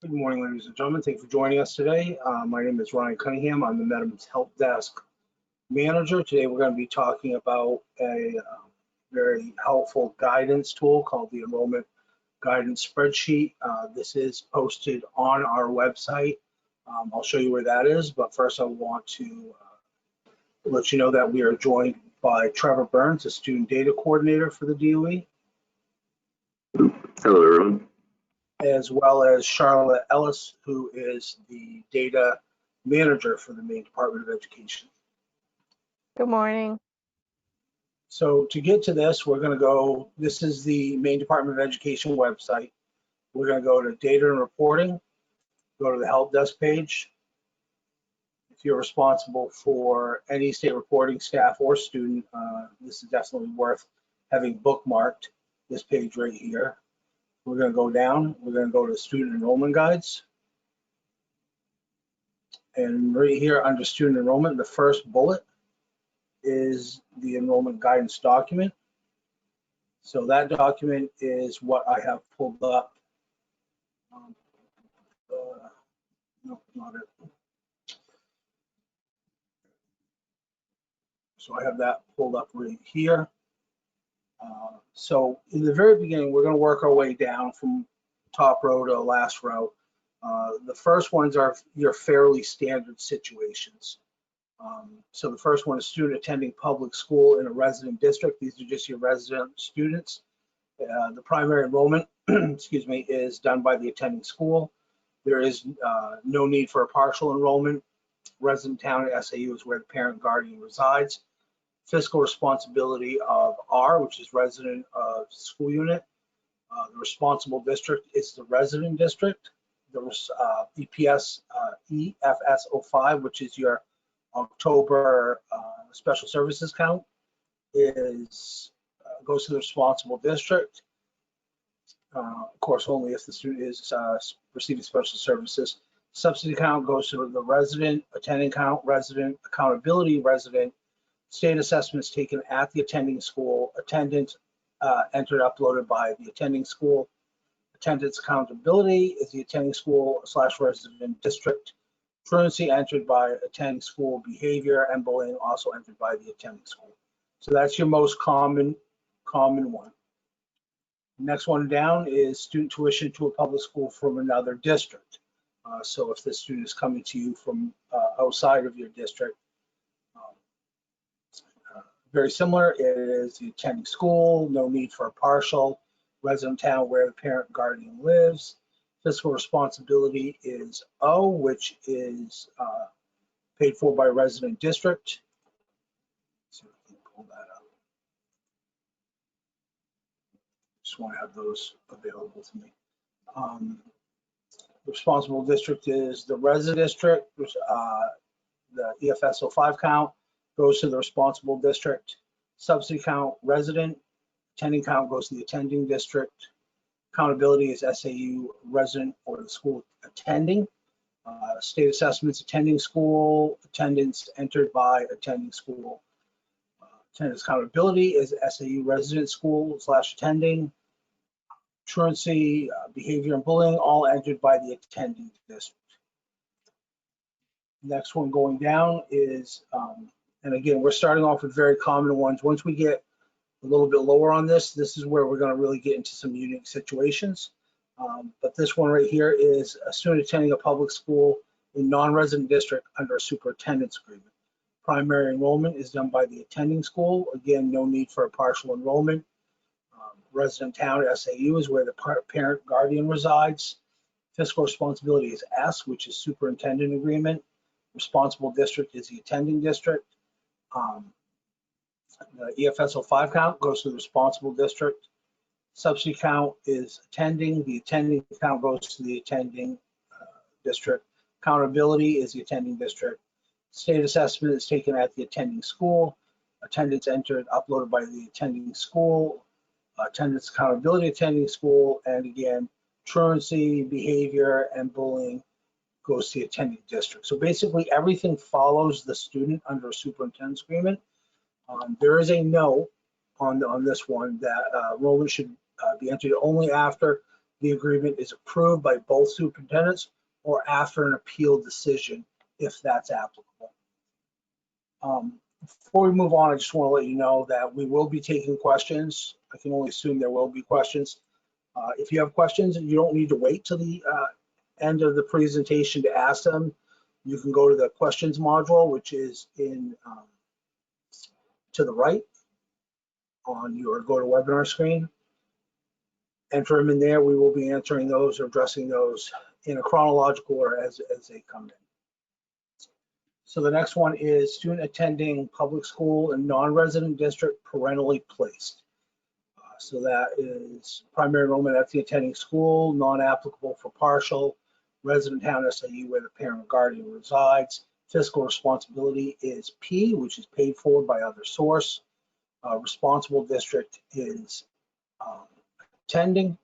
Good morning, ladies and gentlemen. Thank you for joining us today. My name is Ryan Cunningham. I'm the Medic's Help Desk Manager. Today we're going to be talking about a very helpful guidance tool called the Enrollment Guidance Spreadsheet. This is posted on our website. I'll show you where that is, but first I want to let you know that we are joined by Trevor Burns, a Student Data Coordinator for the DOE. Hello, everyone. As well as Charlotte Ellis, who is the Data Manager for the Maine Department of Education. Good morning. So to get to this, we're going to go, this is the Maine Department of Education website. We're going to go to Data and Reporting, go to the Help Desk page. If you're responsible for any state reporting staff or student, this is definitely worth having bookmarked, this page right here. We're going to go down, we're going to go to Student Enrollment Guides. And right here under Student Enrollment, the first bullet is the Enrollment Guidance document. So that document is what I have pulled up. No, not it. So I have that pulled up right here. So in the very beginning, we're going to work our way down from top row to last row. The first ones are your fairly standard situations. So the first one is student attending public school in a resident district. These are just your resident students. The primary enrollment, excuse me, is done by the attending school. There is no need for a partial enrollment. Resident town at SAU is where the parent guardian resides. Fiscal responsibility of R, which is resident of school unit. The responsible district is the resident district. The EPS EFS 05, which is your October special services count, is goes to the responsible district. Of course, only if the student is receiving special services. Subsidy count goes to the resident, attending count, resident, accountability, resident. State assessments taken at the attending school, attendance entered, uploaded by the attending school. Attendance accountability is the attending school / resident district. Truancy entered by attending school, behavior and bullying also entered by the attending school. So that's your most common one. Next one down is student tuition to a public school from another district. So if the student is coming to you from outside of your district, very similar, it is the attending school, no need for a partial, resident town where the parent guardian lives. Fiscal responsibility is O, which is paid for by resident district. So we can pull that up. Just want to have those available to me. The responsible district is the resident district, which the EFS 05 count goes to the responsible district. Subsidy count, resident. Attending count goes to the attending district. Accountability is SAU resident or the school attending. State assessments, attending school. Attendance entered by attending school. Attendance accountability is SAU resident school / attending. Truancy, behavior and bullying, all entered by the attending district. Next one going down is, and again, we're starting off with very common ones. Once we get a little bit lower on this is where we're going to really get into some unique situations. But this one right here is a student attending a public school in non-resident district under a superintendent's agreement. Primary enrollment is done by the attending school. Again, no need for a partial enrollment. Resident town at SAU is where the parent guardian resides. Fiscal responsibility is S, which is superintendent agreement. Responsible district is the attending district. The EFS 05 count goes to the responsible district. Subsidy count is attending. The attending count goes to the attending district. Accountability is the attending district. State assessment is taken at the attending school. Attendance entered, uploaded by the attending school. Attendance accountability, attending school. And again, truancy, behavior, and bullying goes to the attending district. So basically everything follows the student under a superintendent's agreement. There is a note on this one that enrollment should be entered only after the agreement is approved by both superintendents or after an appeal decision, if that's applicable. Before we move on, I just want to let you know that we will be taking questions. I can only assume there will be questions. If you have questions, you don't need to wait till the end of the presentation to ask them. You can go to the questions module, which is in to the right on your GoToWebinar screen. Enter them in there. We will be answering those or addressing those in a chronological order as they come in. So the next one is student attending public school in non-resident district parentally placed. So that is primary enrollment at the attending school, non-applicable for partial, resident town SIU where the parent or guardian resides. Fiscal responsibility is P, which is paid for by other source. Responsible district is attending.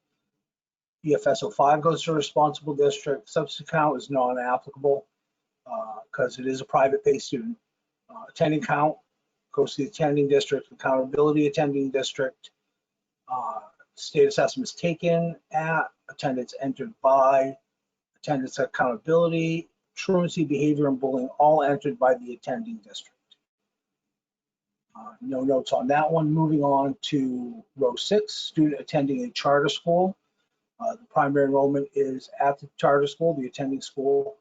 EFS 05 goes to responsible district. Substitute count is non-applicable because it is a private pay student. Attending count goes to the attending district. Accountability attending district. State assessments taken at, attendance entered by, attendance accountability, truancy, behavior, and bullying all entered by the attending district. No notes on that one. Moving on to row 6, student attending a charter school. The primary enrollment is at the charter school, the attending school,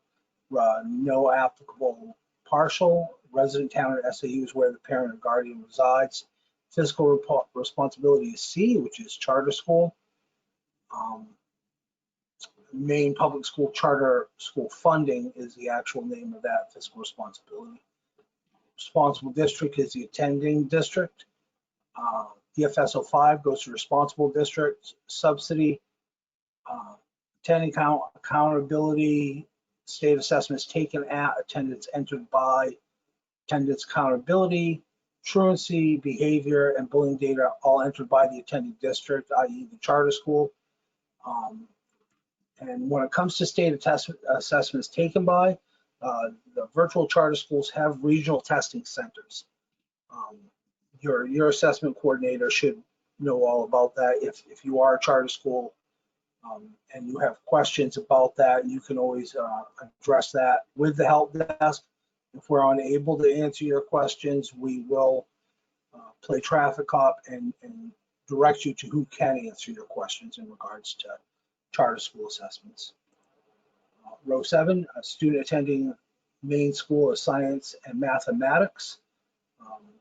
no applicable partial, resident town at SAU is where the parent or guardian resides. Fiscal responsibility is C, which is charter school. Maine public school charter school funding is the actual name of that fiscal responsibility. Responsible district is the attending district. EFS 05 goes to responsible district. Subsidy, attending count, accountability, state assessments taken at, attendance entered by, attendance accountability, truancy, behavior, and bullying data all entered by the attending district, i.e. the charter school. And when it comes to state assessments taken by, the virtual charter schools have regional testing centers. Your assessment coordinator should know all about that. If you are a charter school and you have questions about that, you can always address that with the help desk. If we're unable to answer your questions, we will play traffic cop and direct you to who can answer your questions in regards to charter school assessments. Row 7, a student attending Maine School of Science and Mathematics.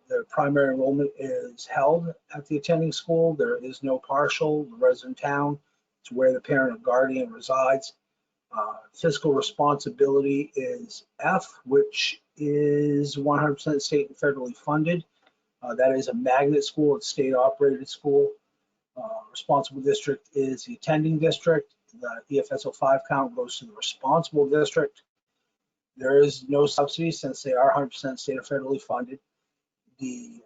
The primary enrollment is held at the attending school. There is no partial. The resident town is where the parent or guardian resides. Fiscal responsibility is F, which is 100% state and federally funded. That is a magnet school, it's state operated school. Responsible district is the attending district. The EFS 05 count goes to the responsible district. There is no subsidy since they are 100% state or federally funded. The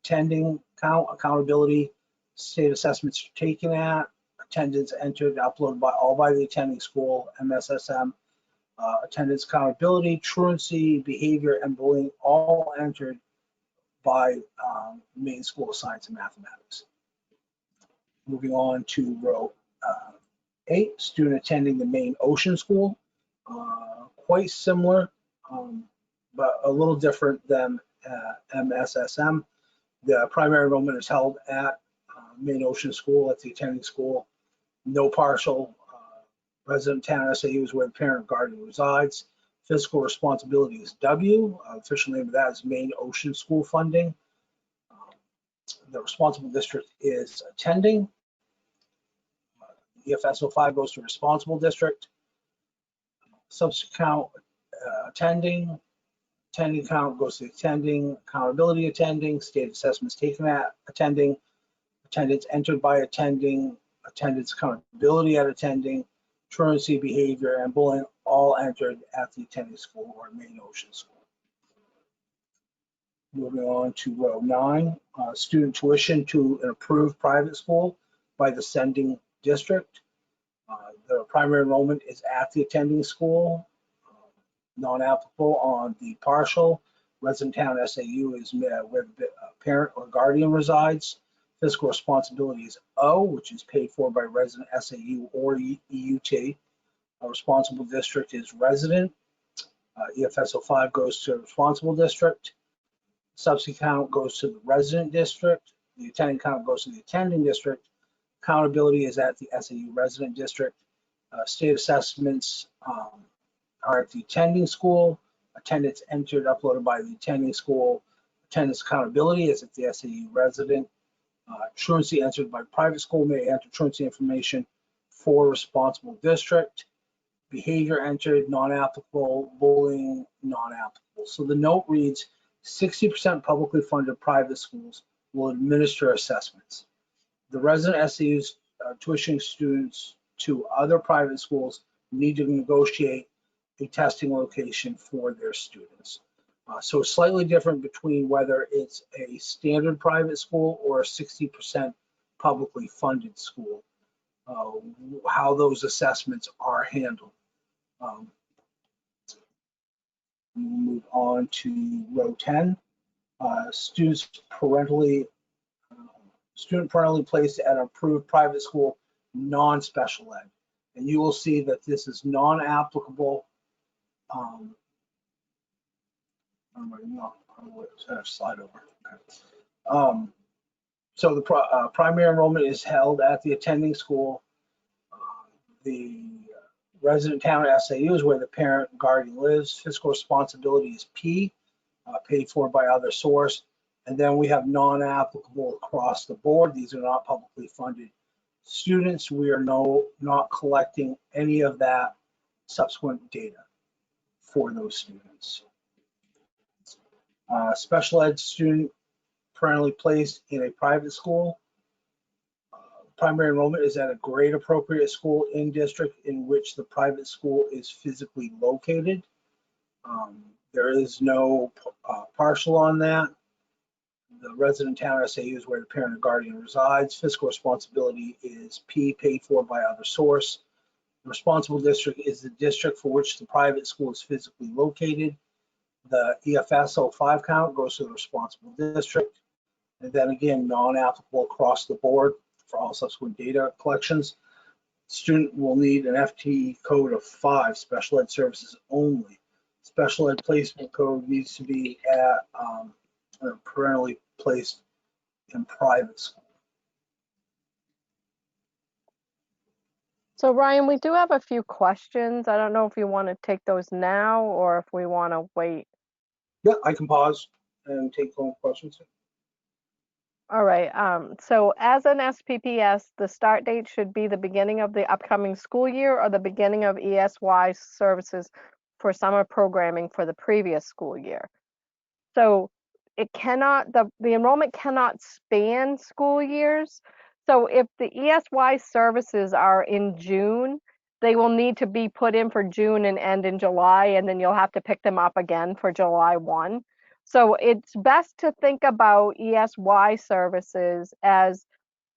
attending count, accountability, state assessments taken at, attendance entered, uploaded by the attending school, MSSM, attendance accountability, truancy, behavior, and bullying all entered by Maine School of Science and Mathematics. Moving on to row 8, student attending the Maine Ocean School. Quite similar, but a little different than MSSM. The primary enrollment is held at Maine Ocean School at the attending school. No partial. Resident town SAU is where the parent guardian resides. Fiscal responsibility is W. Official name of that is Maine Ocean School funding. The responsible district is attending. EFS 05 goes to responsible district. Substitute count attending. Attending count goes to attending. Accountability attending. State assessments taken at attending. Attendance entered by attending. Attendance accountability at attending. Truancy, behavior, and bullying all entered at the attending school or Maine Ocean School. Moving on to row 9, student tuition to an approved private school by the sending district. The primary enrollment is at the attending school, non-applicable on the partial. Resident town SAU is where the parent or guardian resides. Fiscal responsibility is O, which is paid for by resident SAU or EUT. A responsible district is resident. EFS 05 goes to responsible district. Subsidy count goes to the resident district. The attending count goes to the attending district. Accountability is at the SAU resident district. State assessments are at the attending school. Attendance entered, uploaded by the attending school. Attendance accountability is at the SAU resident. Truancy entered by private school may enter truancy information for responsible district. Behavior entered, non-applicable. Bullying, non-applicable. So the note reads, 60% publicly funded private schools will administer assessments. The resident SAUs tuitioning students to other private schools need to negotiate a testing location for their students. So it's slightly different between whether it's a standard private school or a 60% publicly funded school, how those assessments are handled. We'll move on to row 10. Student parentally placed at an approved private school, non-special ed. And you will see that this is non-applicable. Slide over. Okay. So the primary enrollment is held at the attending school. The resident town SAU is where the parent guardian lives. Fiscal responsibility is P, paid for by other source. And then we have non-applicable across the board. These are not publicly funded students. We are not collecting any of that subsequent data for those students. Special ed student currently placed in a private school. Primary enrollment is at a grade appropriate school in district in which the private school is physically located. There is no partial on that. The resident town SAU is where the parent or guardian resides. Fiscal responsibility is P, paid for by other source. The responsible district is the district for which the private school is physically located. The EFS 05 count goes to the responsible district. And then again, non-applicable across the board for all subsequent data collections. Student will need an FTE code of 5, special ed services only. Special ed placement code needs to be at parentally placed in private school. So Ryan, we do have a few questions. I don't know if you want to take those now or if we want to wait. Yeah, I can pause and take phone questions. All right. So as an SPPS, the start date should be the beginning of the upcoming school year or the beginning of ESY services for summer programming for the previous school year. So it cannot, the enrollment cannot span school years. So if the ESY services are in June, they will need to be put in for June and end in July, and then you'll have to pick them up again for July 1. So it's best to think about ESY services as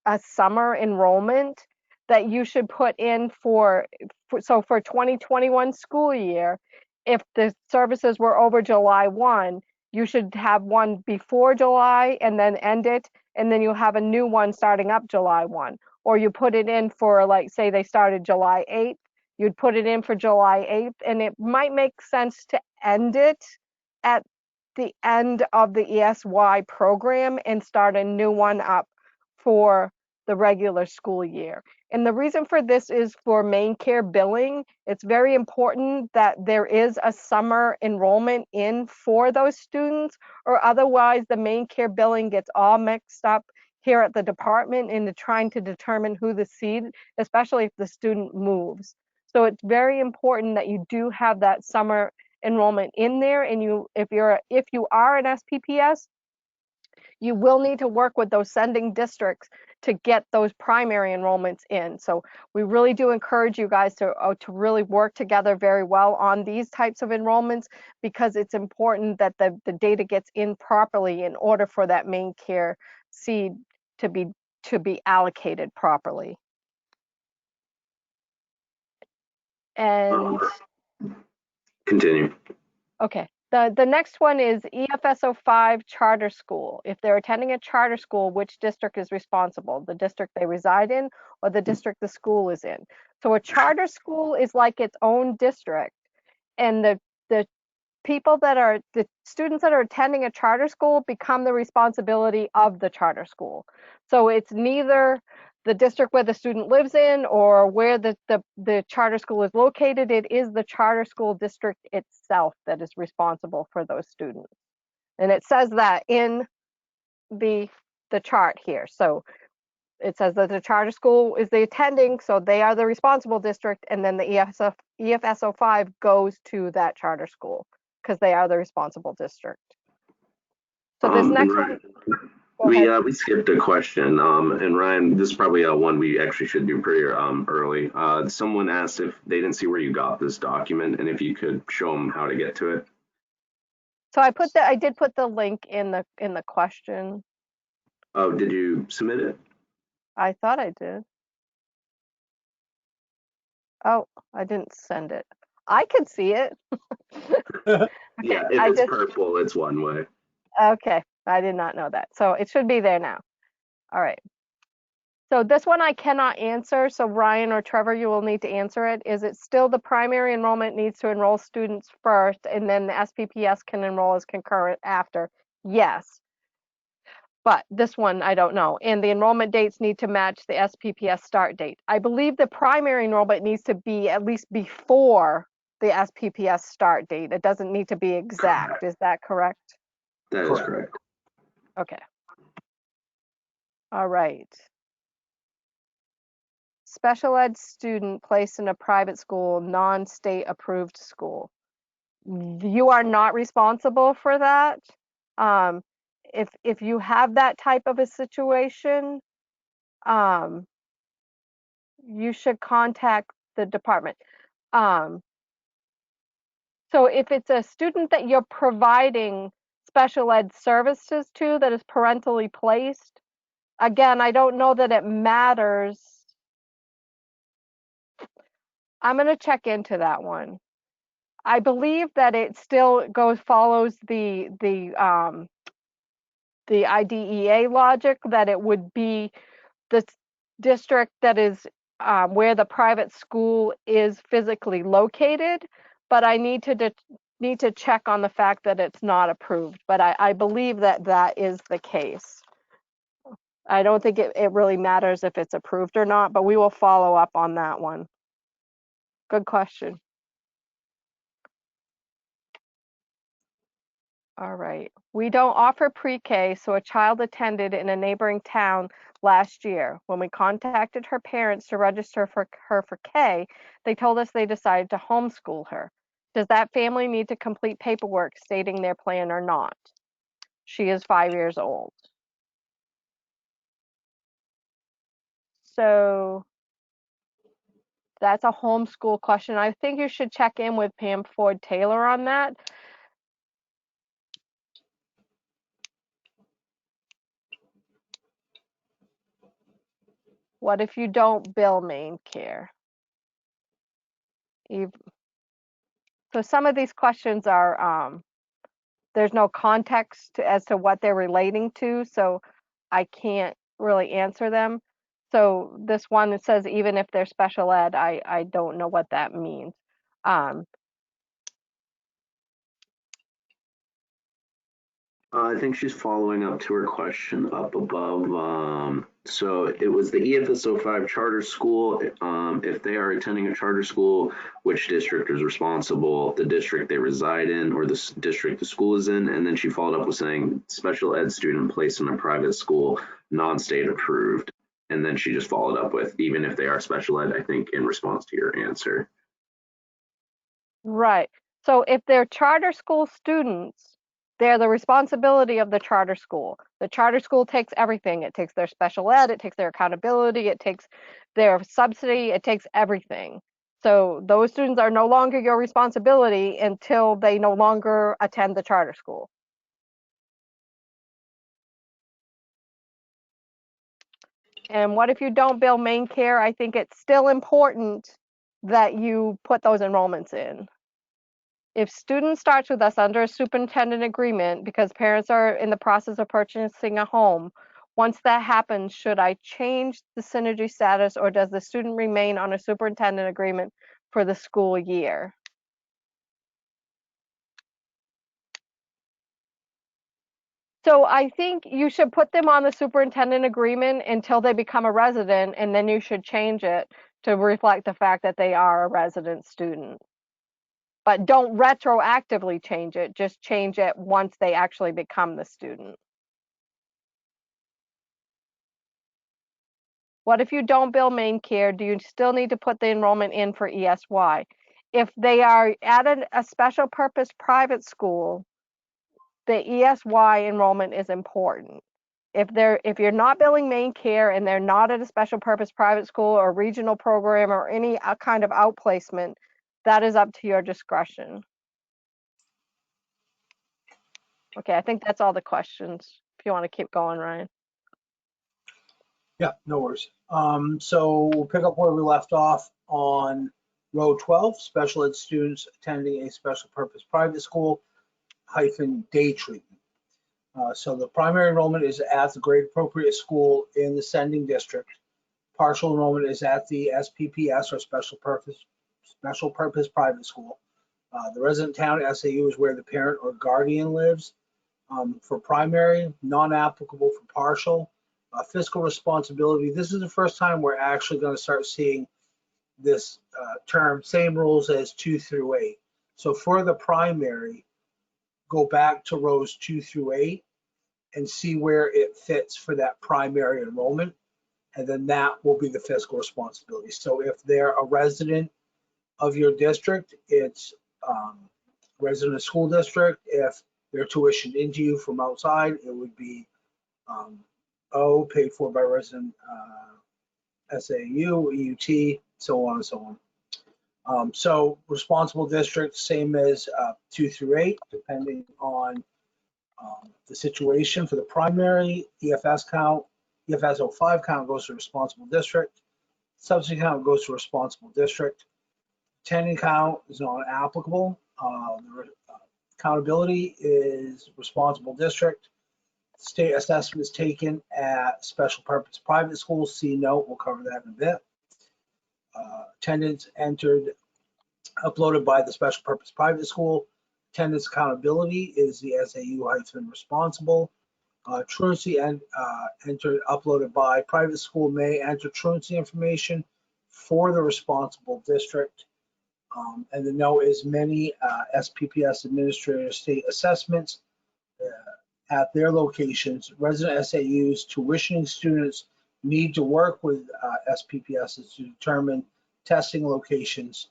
a summer enrollment that you should put in for 2021 school year. If the services were over July 1, you should have one before July and then end it, and then you'll have a new one starting up July 1. Or you put it in for, like, say they started July 8th, you'd put it in for July 8th, and it might make sense to end it at the end of the ESY program and start a new one up for the regular school year. And the reason for this is for Maine Care billing. It's very important that there is a summer enrollment in for those students, or otherwise the Maine Care billing gets all mixed up here at the department into trying to determine who the seed, especially if the student moves. So it's very important that you do have that summer enrollment in there, and if you are an SPPS, you will need to work with those sending districts to get those primary enrollments in. So we really do encourage you guys to really work together very well on these types of enrollments, because it's important that the data gets in properly in order for that Maine Care seed to be allocated properly. And continue. okay, The next one is EFSO 5 charter school. If they're attending a charter school, which district is responsible? The district they reside in or the district the school is in? So a charter school is like its own district, and the the students that are attending a charter school become the responsibility of the charter school. So it's neither the district where the student lives in or where the charter school is located. It is the charter school district itself that is responsible for those students. And it says that in the chart here. So it says that the charter school is the attending, so they are the responsible district, and then the EFSO 5 goes to that charter school because they are the responsible district. So this next one, we skipped a question, and Ryan, this is probably one we actually should do pretty early. Someone asked if they didn't see where you got this document, and if you could show them how to get to it. So I did put the link in the question. Oh, did you submit it? I thought I did. Oh, I didn't send it. I could see it. Okay, Yeah, if it's purple, it's one way. Okay, I did not know that. So it should be there now. All right. So this one I cannot answer. So Ryan or Trevor, you will need to answer it. Is it still the primary enrollment needs to enroll students first, and then the SPPS can enroll as concurrent after? Yes. But this one, I don't know. And the enrollment dates need to match the SPPS start date. I believe the primary enrollment needs to be at least before the SPPS start date. It doesn't need to be exact. Is that correct? That is correct. Okay. All right. Special ed student placed in a private school, non-state approved school. You are not responsible for that. If you have that type of a situation, you should contact the department. So if it's a student that you're providing special ed services to that is parentally placed, again, I don't know that it matters. I'm going to check into that one. I believe that it still follows the IDEA logic, that it would be the district that is where the private school is physically located, but I need to check on the fact that it's not approved. But I believe that that is the case. I don't think it really matters if it's approved or not, but we will follow up on that one. Good question. All right. We don't offer pre-K, so a child attended in a neighboring town last year. When we contacted her parents to register for her for K, they told us they decided to homeschool her. Does that family need to complete paperwork stating their plan or not? She is 5 years old. So that's a homeschool question. I think you should check in with Pam Ford Taylor on that. What if you don't bill Maine Care? So some of these questions are, there's no context as to what they're relating to, so I can't really answer them. So this one, it says even if they're special ed, I don't know what that means. I think she's following up to her question up above. So it was the EFSO 5 charter school. If they are attending a charter school, which district is responsible? The district they reside in or the district the school is in? And then she followed up with saying special ed student placed in a private school, non-state approved. And then she just followed up with even if they are special ed, I think in response to your answer. Right. So if they're charter school students, they're the responsibility of the charter school. The charter school takes everything. It takes their special ed, it takes their accountability, it takes their subsidy, it takes everything. So those students are no longer your responsibility until they no longer attend the charter school. And what if you don't bill Maine Care? I think it's still important that you put those enrollments in. If student starts with us under a superintendent agreement because parents are in the process of purchasing a home, once that happens, should I change the synergy status or does the student remain on a superintendent agreement for the school year? So I think you should put them on the superintendent agreement until they become a resident, and then you should change it to reflect the fact that they are a resident student. But don't retroactively change it, just change it once they actually become the student. What if you don't bill Maine Care? Do you still need to put the enrollment in for ESY? If they are at a special purpose private school, the ESY enrollment is important. If you're not billing Maine Care and they're not at a special purpose private school or regional program or any kind of outplacement, that is up to your discretion. Okay, I think that's all the questions. If you want to keep going, Ryan. Yeah, no worries. So we'll pick up where we left off on row 12, special ed students attending a special purpose private school - day treatment. So the primary enrollment is at the grade appropriate school in the sending district. Partial enrollment is at the SPPS or special purpose private school. The resident town SAU is where the parent or guardian lives. For primary, non-applicable for partial. Fiscal responsibility, this is the first time we're actually going to start seeing this term, same rules as 2 through 8. So for the primary, go back to rows 2 through 8 and see where it fits for that primary enrollment. And then that will be the fiscal responsibility. So if they're a resident of your district, it's resident of school district. If they're tuitioned into you from outside, it would be paid for by resident SAU, EUT, so on and so on. So responsible district, same as 2 through 8, depending on the situation. For the primary, EFS count, EFS 05 count goes to responsible district. Subsidy count goes to responsible district. Attending count is not applicable. Accountability is responsible district. State assessment is taken at special purpose private schools. See note, we'll cover that in a bit. Attendance entered, uploaded by the special purpose private school. Attendance accountability is the SAU-responsible. Truancy entered, uploaded by private school may enter truancy information for the responsible district. And the note is many SPPS administrator state assessments at their locations, resident SAUs, tuitioning students need to work with SPPSs to determine testing locations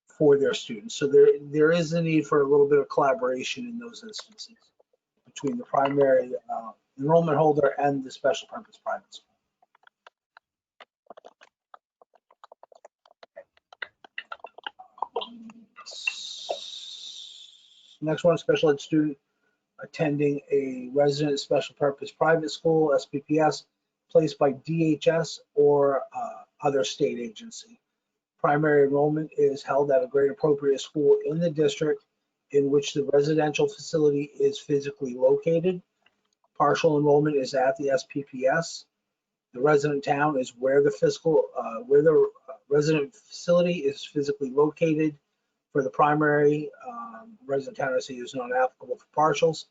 for their students. So there is a need for a little bit of collaboration in those instances between the primary enrollment holder and the special purpose private school. Next one, special ed student attending a resident special purpose private school, SPPS, placed by DHS or other state agency. Primary enrollment is held at a grade appropriate school in the district in which the residential facility is physically located. Partial enrollment is at the SPPS. The resident town is where the resident facility is physically located. For the primary, resident town SAU is not applicable for partials.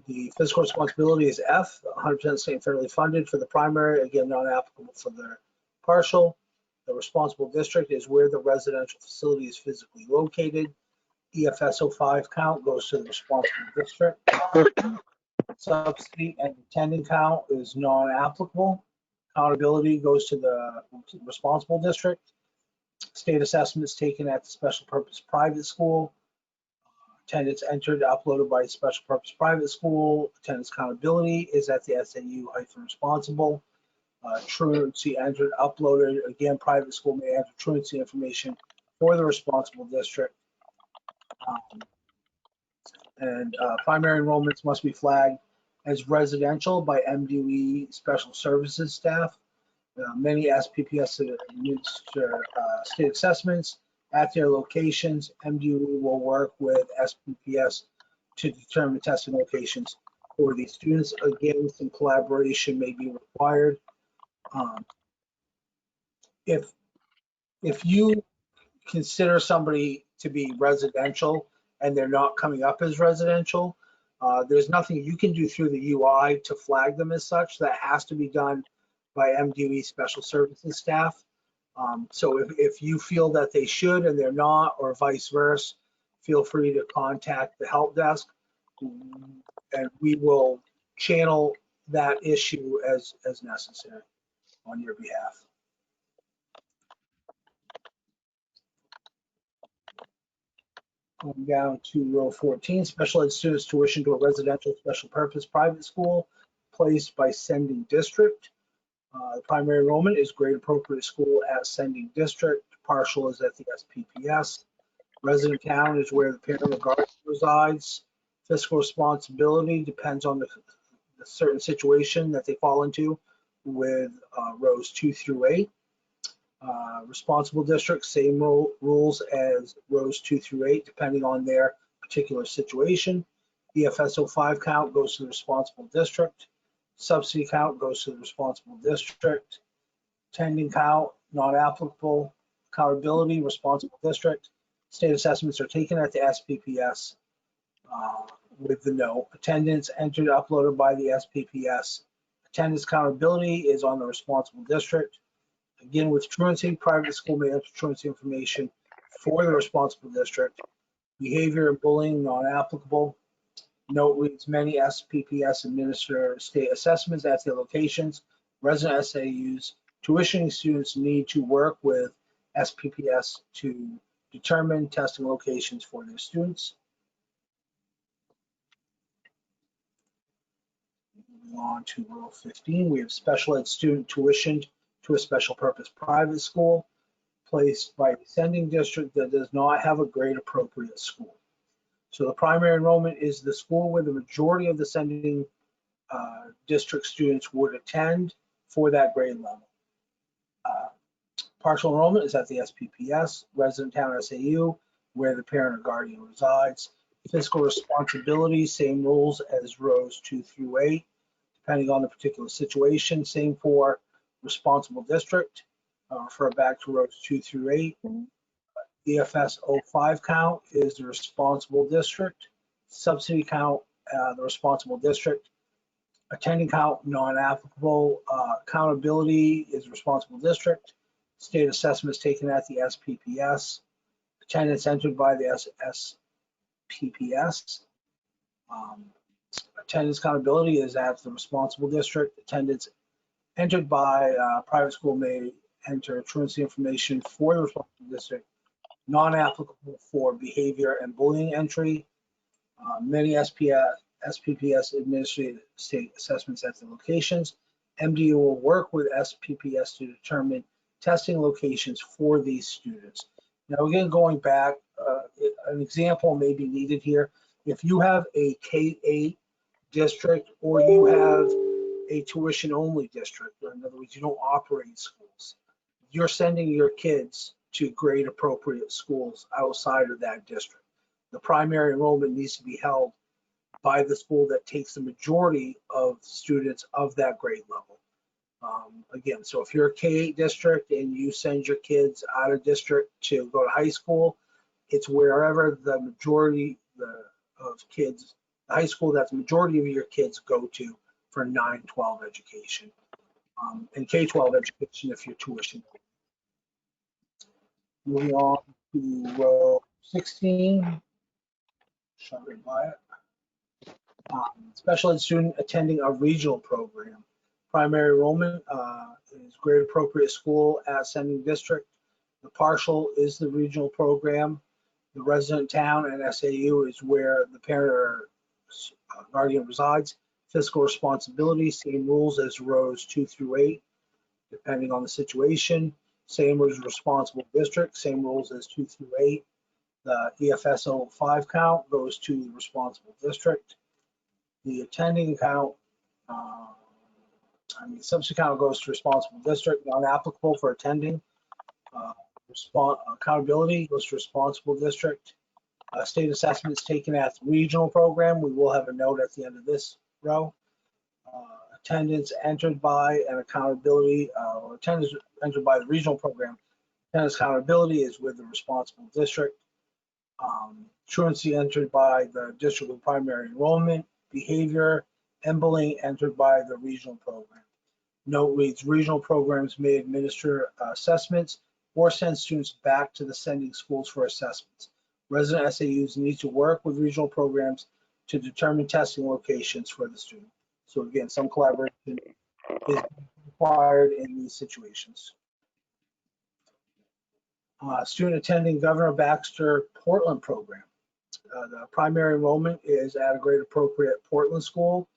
The fiscal responsibility is F, 100% state and federally funded. For the primary, again, not applicable for the partial. The responsible district is where the residential facility is physically located. EFS 05 count goes to the responsible district. Subsidy and attending count is non-applicable. Accountability goes to the responsible district. State assessment is taken at the special purpose private school. Attendance entered, uploaded by special purpose private school. Attendance accountability is at the SAU-responsible. Truancy entered, uploaded, again, private school may enter truancy information for the responsible district. Primary enrollments must be flagged as residential by MDE special services staff. Many SPPS administer state assessments at their locations. MDU will work with SPPS to determine testing locations for these students. Again, some collaboration may be required. If you consider somebody to be residential and they're not coming up as residential, there's nothing you can do through the UI to flag them as such. That has to be done by MDE Special Services staff. So if you feel that they should and they're not, or vice versa, feel free to contact the help desk, and we will channel that issue as necessary on your behalf. Going down to row 14, special ed students tuition to a residential special purpose private school placed by sending district. The primary enrollment is grade appropriate school at sending district. Partial is at the SPPS. Resident town is where the parent or guardian resides. Fiscal responsibility depends on the certain situation that they fall into with rows 2 through 8. Responsible districts, same rules as rows 2 through 8, depending on their particular situation. EFS 05 count goes to the responsible district. Subsidy count goes to the responsible district. Attending count, not applicable. Accountability, responsible district. State assessments are taken at the SPPS with the note. Attendance entered, uploaded by the SPPS. Attendance accountability is on the responsible district. Again, with truancy, private school may enter truancy information for the responsible district. Behavior and bullying, non-applicable. Note reads, many SPPS administer state assessments at their locations. Resident SAUs, tuitioning students need to work with SPPS to determine testing locations for their students. Moving on to row 15, we have special ed student tuitioned to a special purpose private school placed by a sending district that does not have a grade appropriate school. So the primary enrollment is the school where the majority of the sending district students would attend for that grade level. Partial enrollment is at the SPPS, resident town SAU, where the parent or guardian resides. Fiscal responsibility, same rules as rows 2 through 8, depending on the particular situation. Same for responsible district, refer back to rows 2 through 8. EFS 05 count is the responsible district. Subsidy count, the responsible district. Attending count, non-applicable. Accountability is responsible district. State assessments taken at the SPPS. Attendance entered by the SPPS. Attendance accountability is at the responsible district. Attendance entered by private school may enter truancy information for the responsible district. Non-applicable for behavior and bullying entry. Many SPPS administrative state assessments at the locations. MDU will work with SPPS to determine testing locations for these students. Now, again, going back, an example may be needed here. If you have a K-8 district or you have a tuition-only district, or in other words, you don't operate schools, you're sending your kids to grade appropriate schools outside of that district. The primary enrollment needs to be held by the school that takes the majority of students of that grade level. Again, so if you're a K-8 district and you send your kids out of district to go to high school, it's wherever the majority of kids, the high school that the majority of your kids go to for 9-12 education, and K-12 education if you're tuition. Moving on to row 16, shall I read by it? Special ed student attending a regional program. Primary enrollment is grade appropriate school at sending district. The partial is the regional program. The resident town and SAU is where the parent or guardian resides. Fiscal responsibility, same rules as rows 2 through 8, depending on the situation. Same as responsible district, same rules as 2 through 8. The EFS 05 count goes to the responsible district. The attending count, subsidy count goes to responsible district, non-applicable for attending. Accountability goes to responsible district. State assessments taken at the regional program. We will have a note at the end of this row. Attendance entered by and accountability, or attendance entered by the regional program. Attendance accountability is with the responsible district. Truancy entered by the district with primary enrollment. Behavior and bullying entered by the regional program. Note reads, regional programs may administer assessments or send students back to the sending schools for assessments. Resident SAUs need to work with regional programs to determine testing locations for the student. So again, some collaboration is required in these situations. Student attending Governor Baxter Portland program. The primary enrollment is at a grade appropriate Portland school,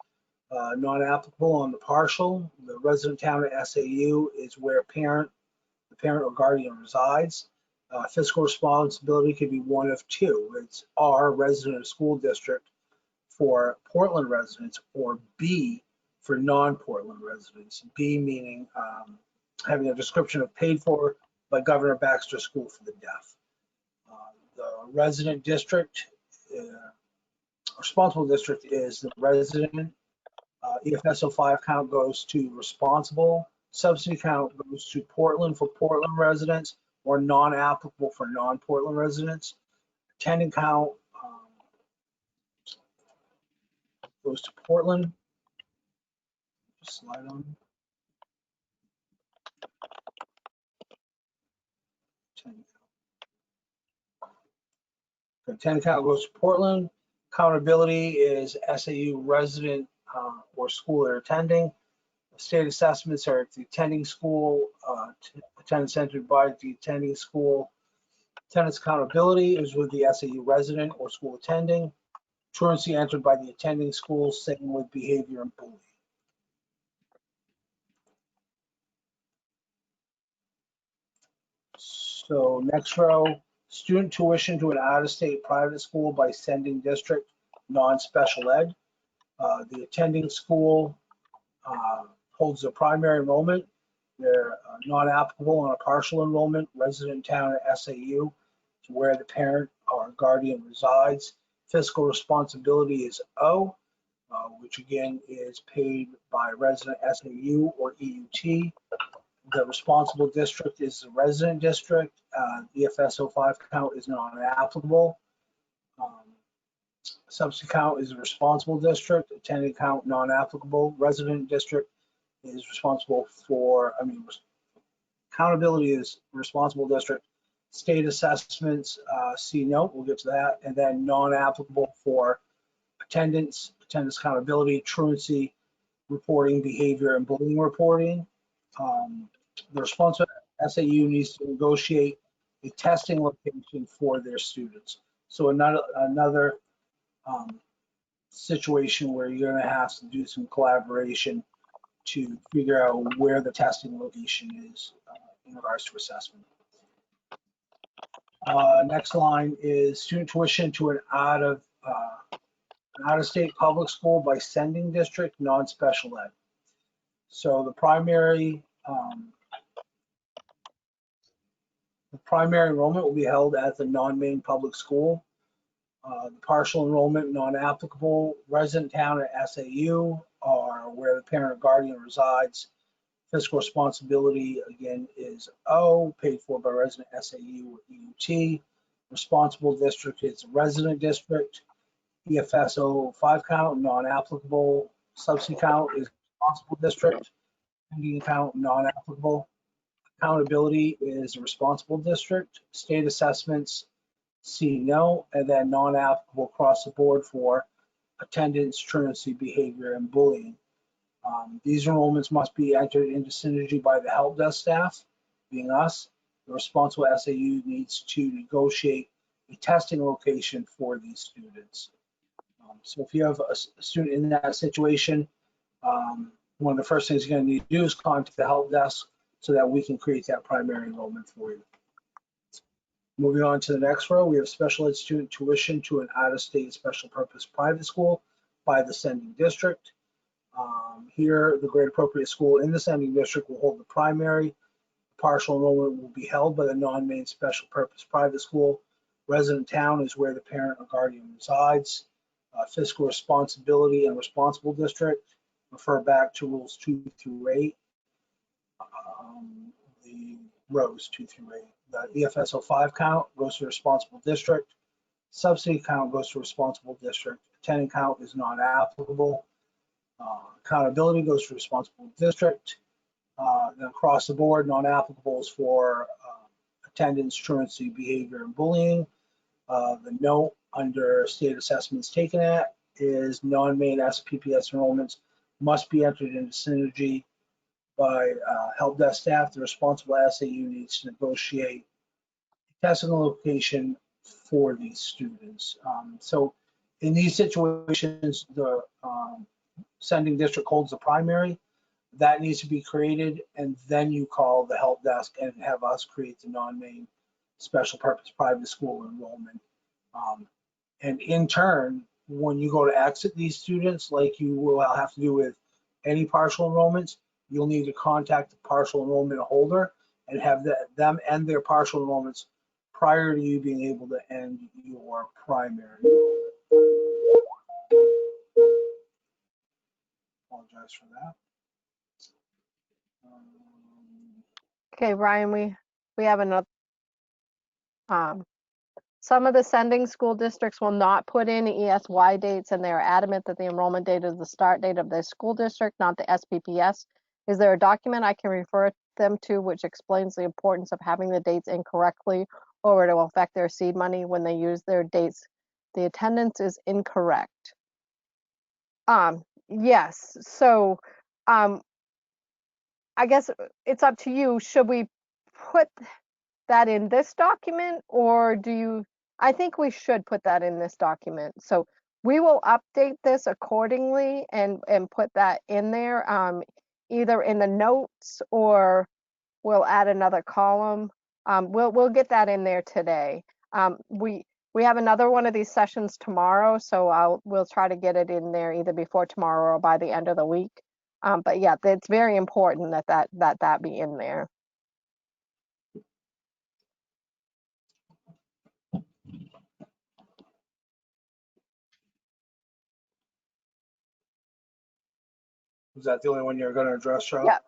non-applicable on the partial. The resident town at SAU is where the parent or guardian resides. Fiscal responsibility could be one of two. It's R, resident of school district for Portland residents, or B for non-Portland residents. B meaning having a description of paid for by Governor Baxter School for the Deaf. The resident district, responsible district is the resident. EFS 05 count goes to responsible. Subsidy count goes to Portland for Portland residents or non-applicable for non-Portland residents. Attending count goes to Portland. Just slide on. Attending count goes to Portland. Accountability is SAU resident or school they're attending. State assessments are at the attending school, attendance entered by the attending school. Attendance accountability is with the SAU resident or school attending. Truancy entered by the attending school, same with behavior and bullying. So next row, student tuition to an out-of-state private school by sending district, non-special ed. The attending school holds a primary enrollment. They're non-applicable on a partial enrollment. Resident town at SAU is where the parent or guardian resides. Fiscal responsibility is O, which again is paid by resident SAU or EUT. The responsible district is the resident district. EFS 05 count is non-applicable. Subsidy count is the responsible district. Attending count non-applicable. Resident district is responsible for, accountability is responsible district. State assessments, C note, we'll get to that. And then non-applicable for attendance accountability, truancy reporting, behavior, and bullying reporting. The responsible SAU needs to negotiate a testing location for their students. So another situation where you're going to have to do some collaboration to figure out where the testing location is in regards to assessment. Next line is student tuition to an out-of-state public school by sending district, non-special ed. So the primary enrollment will be held at the non-Maine public school. The partial enrollment, non-applicable. Resident town at SAU are where the parent or guardian resides. Fiscal responsibility, again, is O, paid for by resident SAU or EUT. Responsible district is resident district. EFS 05 count, non-applicable. Subsidy count is responsible district. Attending count, non-applicable. Accountability is responsible district. State assessments, C no, and then non-applicable across the board for attendance, truancy, behavior, and bullying. These enrollments must be entered into synergy by the help desk staff, being us. The responsible SAU needs to negotiate a testing location for these students. So if you have a student in that situation, one of the first things you're going to need to do is contact the help desk so that we can create that primary enrollment for you. Moving on to the next row, we have special ed student tuition to an out-of-state special purpose private school by the sending district. Here, the grade appropriate school in the sending district will hold the primary. partial enrollment will be held by the non-Maine special purpose private school. Resident town is where the parent or guardian resides. Fiscal responsibility and responsible district, refer back to rules 2 through 8. The rows 2 through 8. The EFS 05 count goes to responsible district. Subsidy count goes to responsible district. Attending count is not applicable. Accountability goes to responsible district. Then across the board, non-applicables for attendance, truancy, behavior, and bullying. The note under state assessments taken at is non-Maine SPPS enrollments must be entered into synergy by help desk staff. The responsible SAU needs to negotiate testing location for these students. So in these situations, the sending district holds the primary. That needs to be created, and then you call the help desk and have us create the non-Maine special purpose private school enrollment. And in turn, when you go to exit these students, like you will have to do with any partial enrollments, you'll need to contact the partial enrollment holder and have them end their partial enrollments prior to you being able to end your primary. Apologize for that. Okay, Ryan, we have another. Some of the sending school districts will not put in ESY dates, and they are adamant that the enrollment date is the start date of their school district, not the SPPS. Is there a document I can refer them to which explains the importance of having the dates incorrectly, or it will affect their seed money when they use their dates? The attendance is incorrect. Yes, so I guess it's up to you. Should we put that in this document, or do you? I think we should put that in this document. So we will update this accordingly and put that in there, either in the notes or we'll add another column. We'll get that in there today. We have another one of these sessions tomorrow, so we'll try to get it in there either before tomorrow or by the end of the week. But yeah, it's very important that be in there. Is that the only one you're going to address, Charlotte?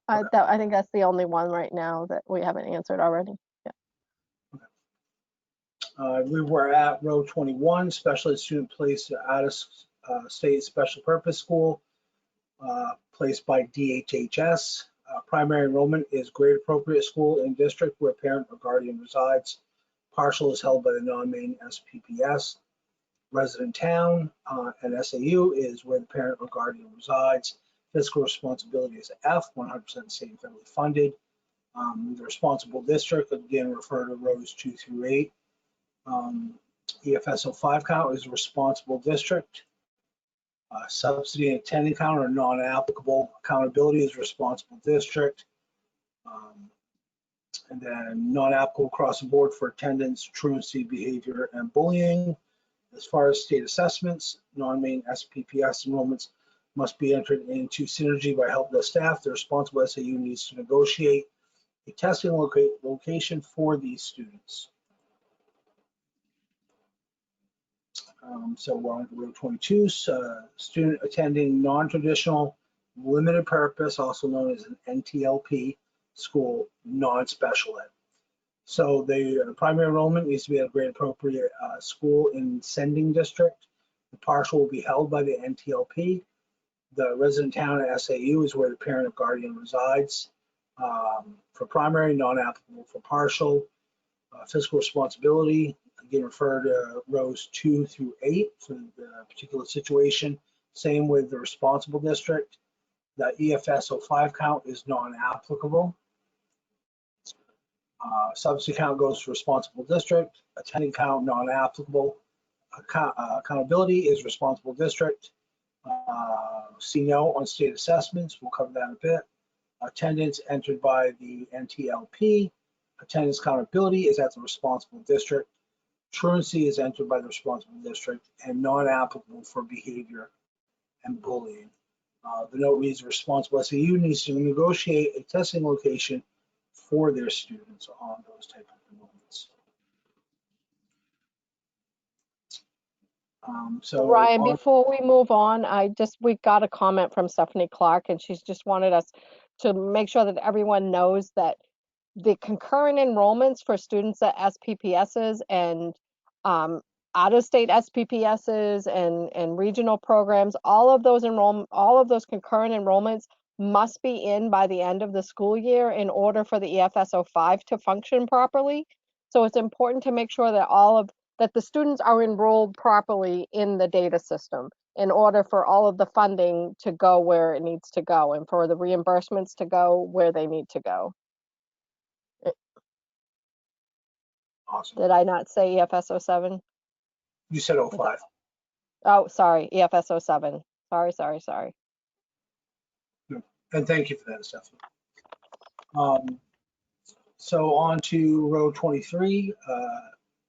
Yeah. Okay. I think that's the only one right now that we haven't answered already. Yeah. Okay. We were at row 21, special ed student placed out of state special purpose school, placed by DHHS. Primary enrollment is grade appropriate school in district where parent or guardian resides. Partial is held by the non-Maine SPPS. Resident town and SAU is where the parent or guardian resides. Fiscal responsibility is F, 100% state and federally funded. The responsible district, again, refer to rows 2 through 8. EFS 05 count is responsible district. Subsidy and attending count are non-applicable. Accountability is responsible district. And then non-applicable across the board for attendance, truancy, behavior, and bullying. As far as state assessments, non-Maine SPPS enrollments must be entered into synergy by help desk staff. The responsible SAU needs to negotiate a testing location for these students. So we're on to row 22. Student attending non-traditional limited purpose, also known as an NTLP school, non-special ed. So the primary enrollment needs to be at a grade appropriate school in sending district. The partial will be held by the NTLP. The resident town at SAU is where the parent or guardian resides. For primary, non-applicable for partial. Fiscal responsibility, again, refer to rows 2 through 8 for the particular situation. Same with the responsible district. The EFS 05 count is non-applicable. Subsidy count goes to responsible district. Attending count non-applicable. Accountability is responsible district. See note on state assessments. We'll cover that in a bit. Attendance entered by the NTLP. Attendance accountability is at the responsible district. Truancy is entered by the responsible district and non-applicable for behavior and bullying. The note reads: responsible SAU needs to negotiate a testing location for their students on those type of enrollments. So Ryan, on, before we move on, we got a comment from Stephanie Clark, and she's just wanted us to make sure that everyone knows that the concurrent enrollments for students at SPPSs and out-of-state SPPSs and regional programs, all of those concurrent enrollments must be in by the end of the school year in order for the EFS 05 to function properly. So it's important to make sure that that the students are enrolled properly in the data system in order for all of the funding to go where it needs to go and for the reimbursements to go where they need to go. awesome. Did I not say EFS 07? You said 05. Oh, sorry, EFS 07. Sorry. And thank you for that, Stephanie. So on to row 23,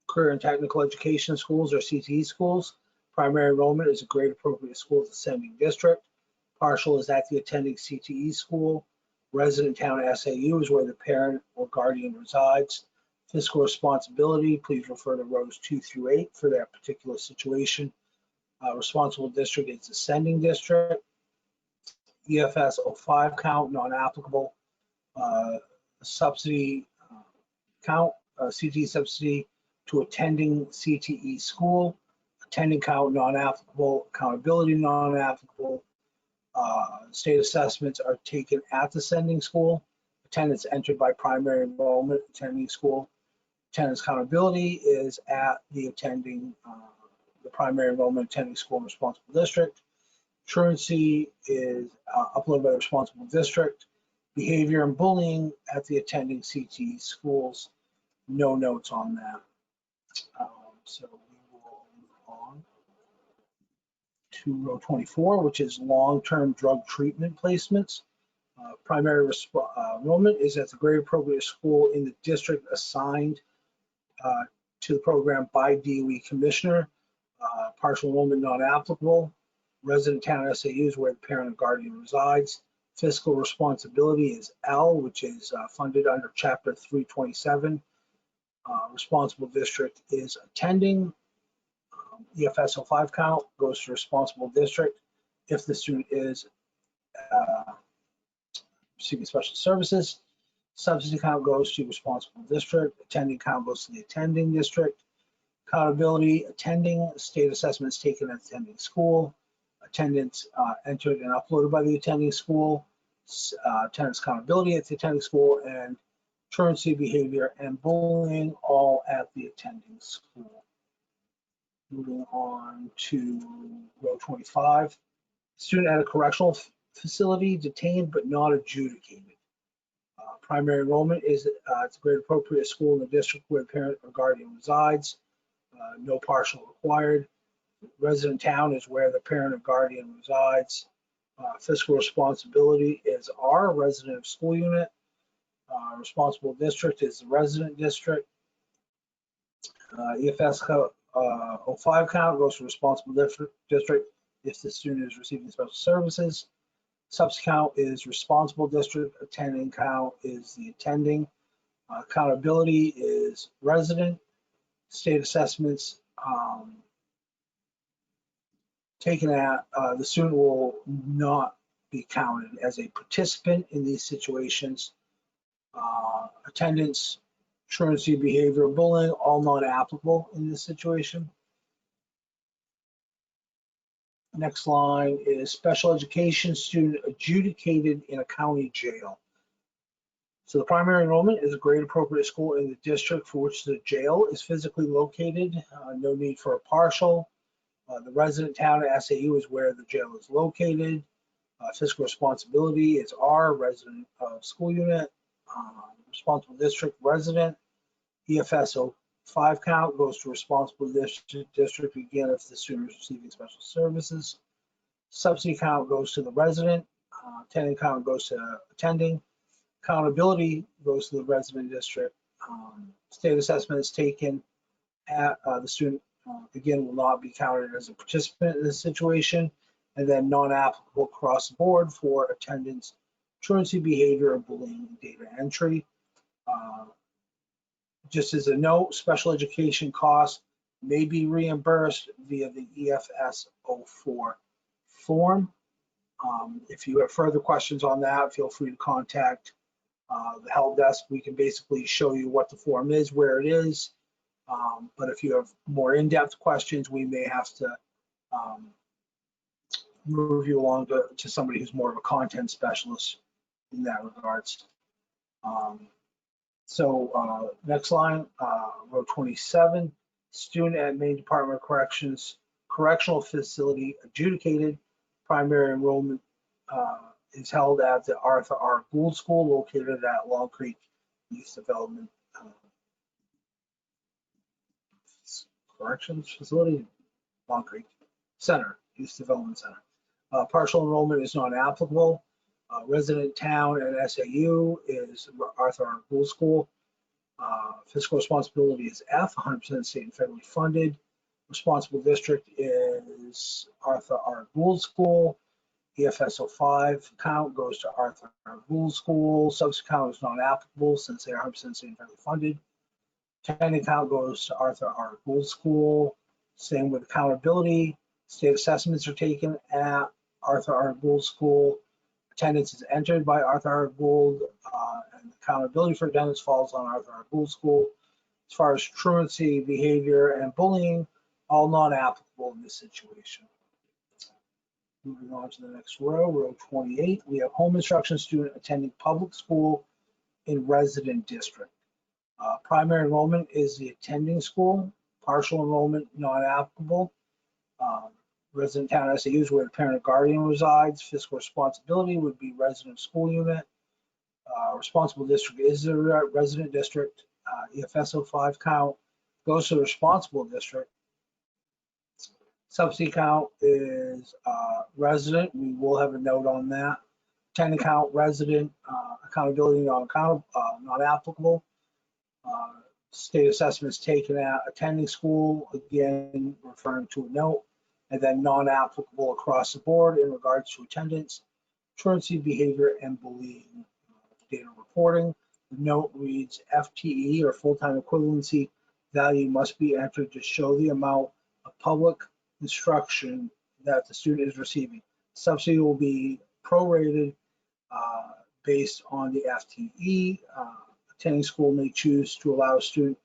career and technical education schools or CTE schools. Primary enrollment is a grade appropriate school at the sending district. Partial is at the attending CTE school. Resident town SAU is where the parent or guardian resides. Fiscal responsibility, please refer to rows 2 through 8 for that particular situation. Responsible district is the sending district. EFS 05 count, non-applicable. Subsidy count, CTE subsidy to attending CTE school. Attending count, non-applicable. Accountability, non-applicable. State assessments are taken at the sending school. Attendance entered by primary enrollment attending school. Attendance accountability is at the primary enrollment attending school and responsible district. Truancy is uploaded by the responsible district. Behavior and bullying at the attending CTE schools. No notes on that. So we will move on to row 24, which is long-term drug treatment placements. Primary enrollment is at the grade appropriate school in the district assigned to the program by DOE commissioner. Partial enrollment not applicable. Resident town SAU is where the parent and guardian resides. Fiscal responsibility is L, which is funded under Chapter 327. Responsible district is attending. EFS 05 count goes to responsible district if the student is receiving special services. Subsidy count goes to responsible district. Attending count goes to the attending district. Accountability, attending. State assessments taken at attending school. Attendance entered and uploaded by the attending school. Attendance accountability at the attending school, and truancy, behavior, and bullying all at the attending school. Moving on to row 25. Student at a correctional facility detained but not adjudicated. Primary enrollment is it's a grade appropriate school in the district where the parent or guardian resides. No partial required. Resident town is where the parent or guardian resides. Fiscal responsibility is R, resident of school unit. Responsible district is the resident district. EFS 05 count goes to responsible district if the student is receiving special services. Subs count is responsible district. Attending count is the attending. Accountability is resident. State assessments taken at the student will not be counted as a participant in these situations. Attendance, truancy, behavior, bullying, all non-applicable in this situation. Next line is special education student adjudicated in a county jail. So the primary enrollment is a grade appropriate school in the district for which the jail is physically located. No need for a partial. The resident town at SAU is where the jail is located. Fiscal responsibility is R, resident of school unit. Responsible district resident. EFS 05 count goes to responsible district again if the student is receiving special services. Subsidy count goes to the resident. Attending count goes to attending. Accountability goes to the resident district. State assessment is taken at the student, again, will not be counted as a participant in this situation. And then non-applicable across the board for attendance, truancy, behavior, bullying, and data entry. Just as a note, special education costs may be reimbursed via the EFS 04 form. If you have further questions on that, feel free to contact the help desk. We can basically show you what the form is, where it is. But if you have more in-depth questions, we may have to move you along to somebody who's more of a content specialist in that regards. Next line, row 27, student at Maine Department of Corrections Correctional Facility adjudicated. Primary enrollment is held at the Arthur R. Gould School located at Long Creek Youth Development Corrections Facility, Long Creek Center, Youth Development Center. Partial enrollment is not applicable. Resident town and SAU is Arthur R. Gould School. Fiscal responsibility is F, 100% state and federally funded. Responsible district is Arthur R. Gould School. EFS 05 account goes to Arthur R. Gould School. Subs account is not applicable since they are 100% state and federally funded. Attending account goes to Arthur R. Gould School. Same with accountability. State assessments are taken at Arthur R. Gould School. Attendance is entered by Arthur R. Gould, and accountability for attendance falls on Arthur R. Gould School. As far as truancy, behavior, and bullying, all non-applicable in this situation. Moving on to the next row, row 28, we have home instruction student attending public school in resident district. Primary enrollment is the attending school. Partial enrollment, non-applicable. Resident town SAUs where the parent or guardian resides. Fiscal responsibility would be resident school unit. Responsible district is the resident district. EFS 05 count goes to the responsible district. Subsidy count is resident. We will have a note on that. Attending count resident. Accountability not applicable. State assessments taken at attending school, again referring to a note, and then non-applicable across the board in regards to attendance, truancy, behavior, and bullying. Data reporting. The note reads FTE or full-time equivalency value must be entered to show the amount of public instruction that the student is receiving. Subsidy will be prorated based on the FTE. Attending school may choose to allow a student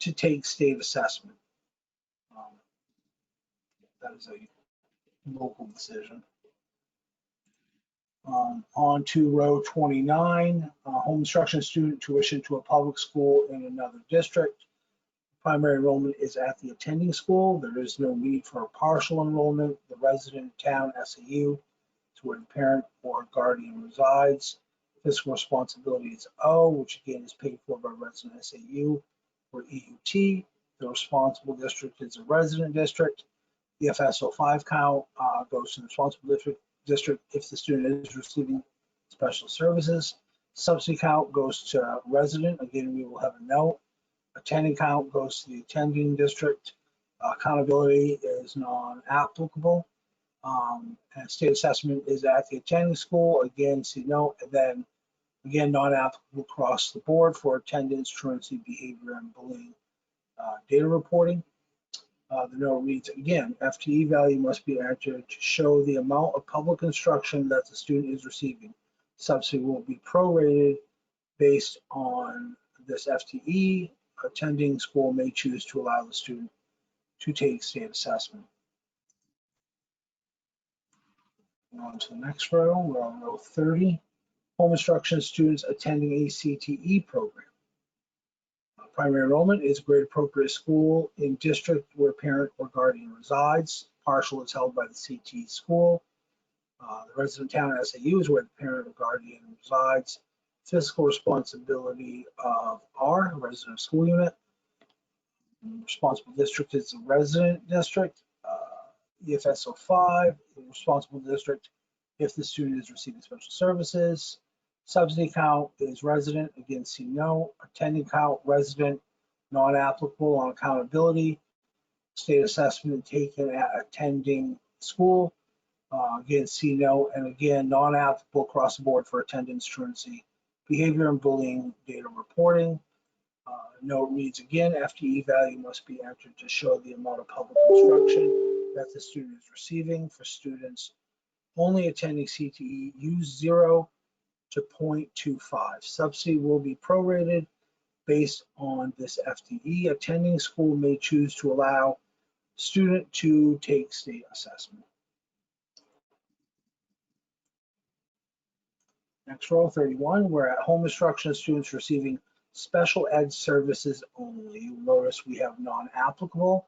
to take state assessment. That is a local decision. On to row 29, home instruction student tuition to a public school in another district. Primary enrollment is at the attending school. There is no need for a partial enrollment. The resident town SAU is where the parent or guardian resides. Fiscal responsibility is O, which again is paid for by resident SAU or EUT. The responsible district is a resident district. The EFS 05 count goes to the responsible district if the student is receiving special services. Subsidy count goes to resident. Again, we will have a note. Attending count goes to the attending district. Accountability is non-applicable. And state assessment is at the attending school. Again, see note, and then again, non-applicable across the board for attendance, truancy, behavior, and bullying. Data reporting. The note reads again, FTE value must be entered to show the amount of public instruction that the student is receiving. Subsidy will be prorated based on this FTE. Attending school may choose to allow the student to take state assessment. On to the next row, we're on row 30. Home instruction students attending a CTE program. Primary enrollment is grade appropriate school in district where parent or guardian resides. Partial is held by the CTE school. The resident town SAU is where the parent or guardian resides. Fiscal responsibility of R, resident school unit. Responsible district is the resident district. EFS 05, responsible district if the student is receiving special services. Subsidy count is resident, again, see no. Attending count, resident, non-applicable on accountability. State assessment taken at attending school, again, see no. And again, non-applicable across the board for attendance, truancy, behavior and bullying data reporting. Note reads again, FTE value must be entered to show the amount of public instruction that the student is receiving. For students only attending CTE, use 0 to 0.25. Subsidy will be prorated based on this FTE. Attending school may choose to allow student to take state assessment. Next row, 31, we're at home instruction students receiving special ed services only. You'll notice we have non-applicable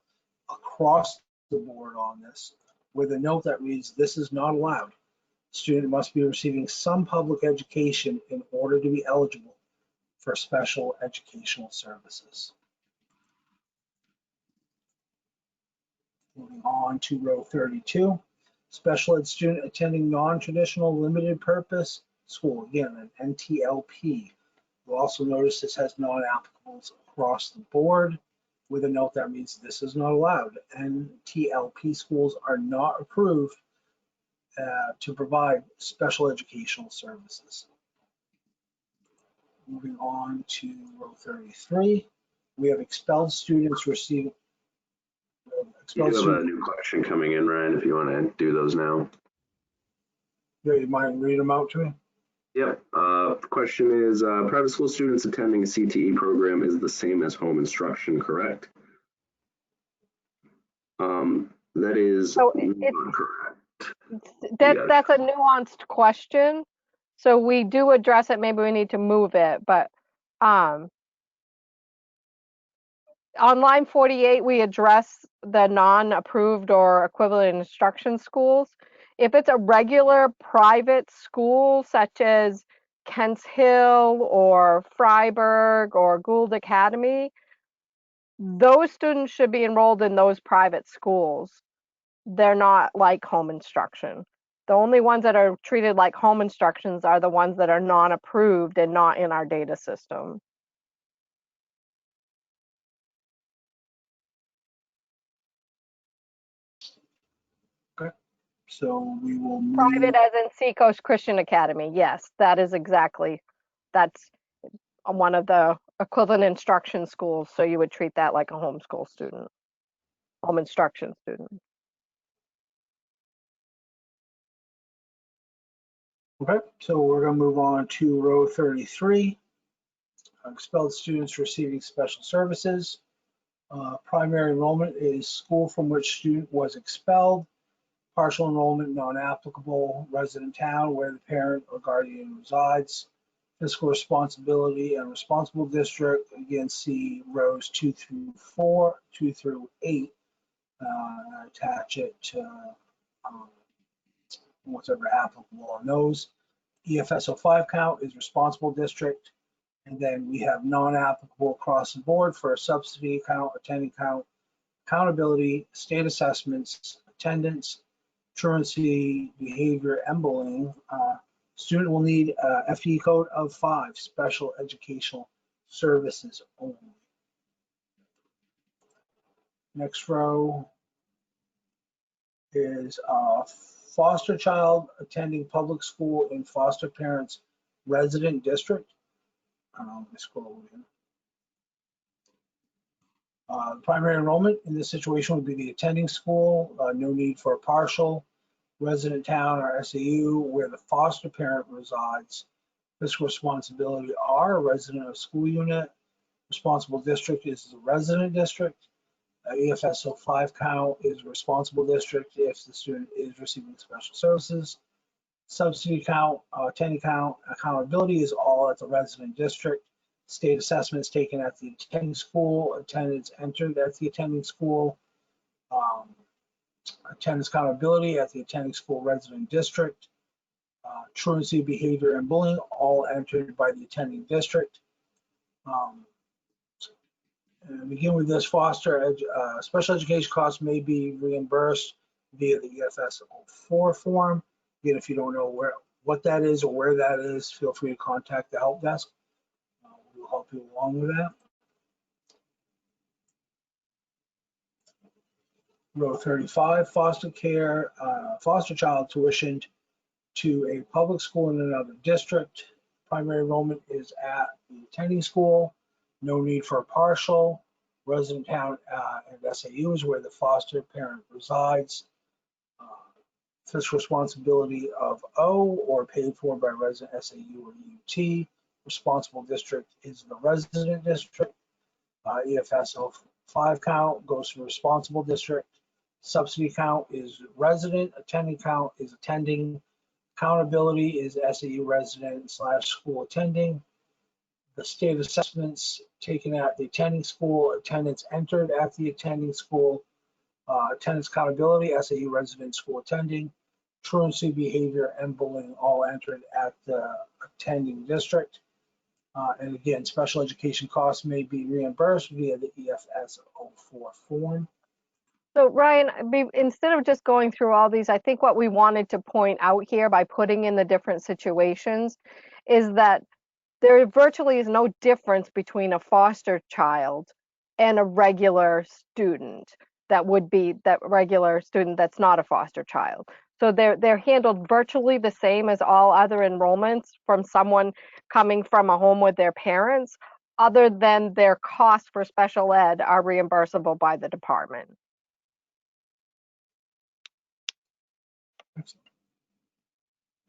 across the board on this with a note that reads, this is not allowed. Student must be receiving some public education in order to be eligible for special educational services. Moving on to row 32, special ed student attending non-traditional limited purpose school, again, an NTLP. You'll also notice this has non-applicables across the board with a note that reads, this is not allowed. NTLP schools are not approved to provide special educational services. Moving on to row 33, we have expelled students receiving. You have a new question coming in, Ryan, if you want to do those now. Yeah, you mind reading them out to me? Yep. The question is, private school students attending a CTE program is the same as home instruction, correct? That is So not correct. that's a nuanced question. So we do address it. Maybe we need to move it, but on line 48, we address the non-approved or equivalent instruction schools. If it's a regular private school, such as Kents Hill or Freiburg or Gould Academy, those students should be enrolled in those private schools. They're not like home instruction. The only ones that are treated like home instructions are the ones that are non-approved and not in our data system. Okay, so we will move. Private as in Seacoast Christian Academy. Yes, that is exactly, that's one of the equivalent instruction schools. So you would treat that like a homeschool student, home instruction student. Okay, so we're going to move on to row 33. Expelled students receiving special services. Primary enrollment is school from which student was expelled. Partial enrollment, non-applicable. Resident town where the parent or guardian resides. Fiscal responsibility and responsible district. Again, see rows 2 through 4, 2 through 8. Attach it to whatever applicable on those. EFSO 5 count is responsible district. And then we have non-applicable across the board for a subsidy account, attending count, accountability, state assessments, attendance, truancy, behavior, and bullying. Student will need a FTE code of 5, special educational services only. Next row is foster child attending public school in foster parents' resident district. Let's scroll in. Primary enrollment in this situation would be the attending school, no need for a partial. Resident town or SAU where the foster parent resides. Fiscal responsibility are a resident of school unit. Responsible district is the resident district. EFSO 5 count is responsible district if the student is receiving special services. Subsidy count, attending count, accountability is all at the resident district. State assessments taken at the attending school, attendance entered at the attending school, attendance accountability at the attending school resident district, truancy, behavior, and bullying all entered by the attending district. And begin with this, special education costs may be reimbursed via the EFS 04 form. Again, if you don't know what that is or where that is, feel free to contact the help desk. We'll help you along with that. Row 35, foster child tuitioned to a public school in another district. primary enrollment is at the attending school. No need for a partial. Resident town and SAU is where the foster parent resides. Fiscal responsibility of O or paid for by resident SAU or UT. Responsible district is the resident district. EFSO 5 count goes to responsible district. Subsidy count is resident. Attending count is attending. Accountability is SAU resident / school attending. The state assessments taken at the attending school, attendance entered at the attending school, attendance accountability, SAU resident school attending, truancy behavior and bullying all entered at the attending district. And again, special education costs may be reimbursed via the EFS 04 form. So Ryan, instead of just going through all these, I think what we wanted to point out here by putting in the different situations is that there virtually is no difference between a foster child and a regular student that would be that regular student that's not a foster child. So they're handled virtually the same as all other enrollments from someone coming from a home with their parents, other than their costs for special ed are reimbursable by the department.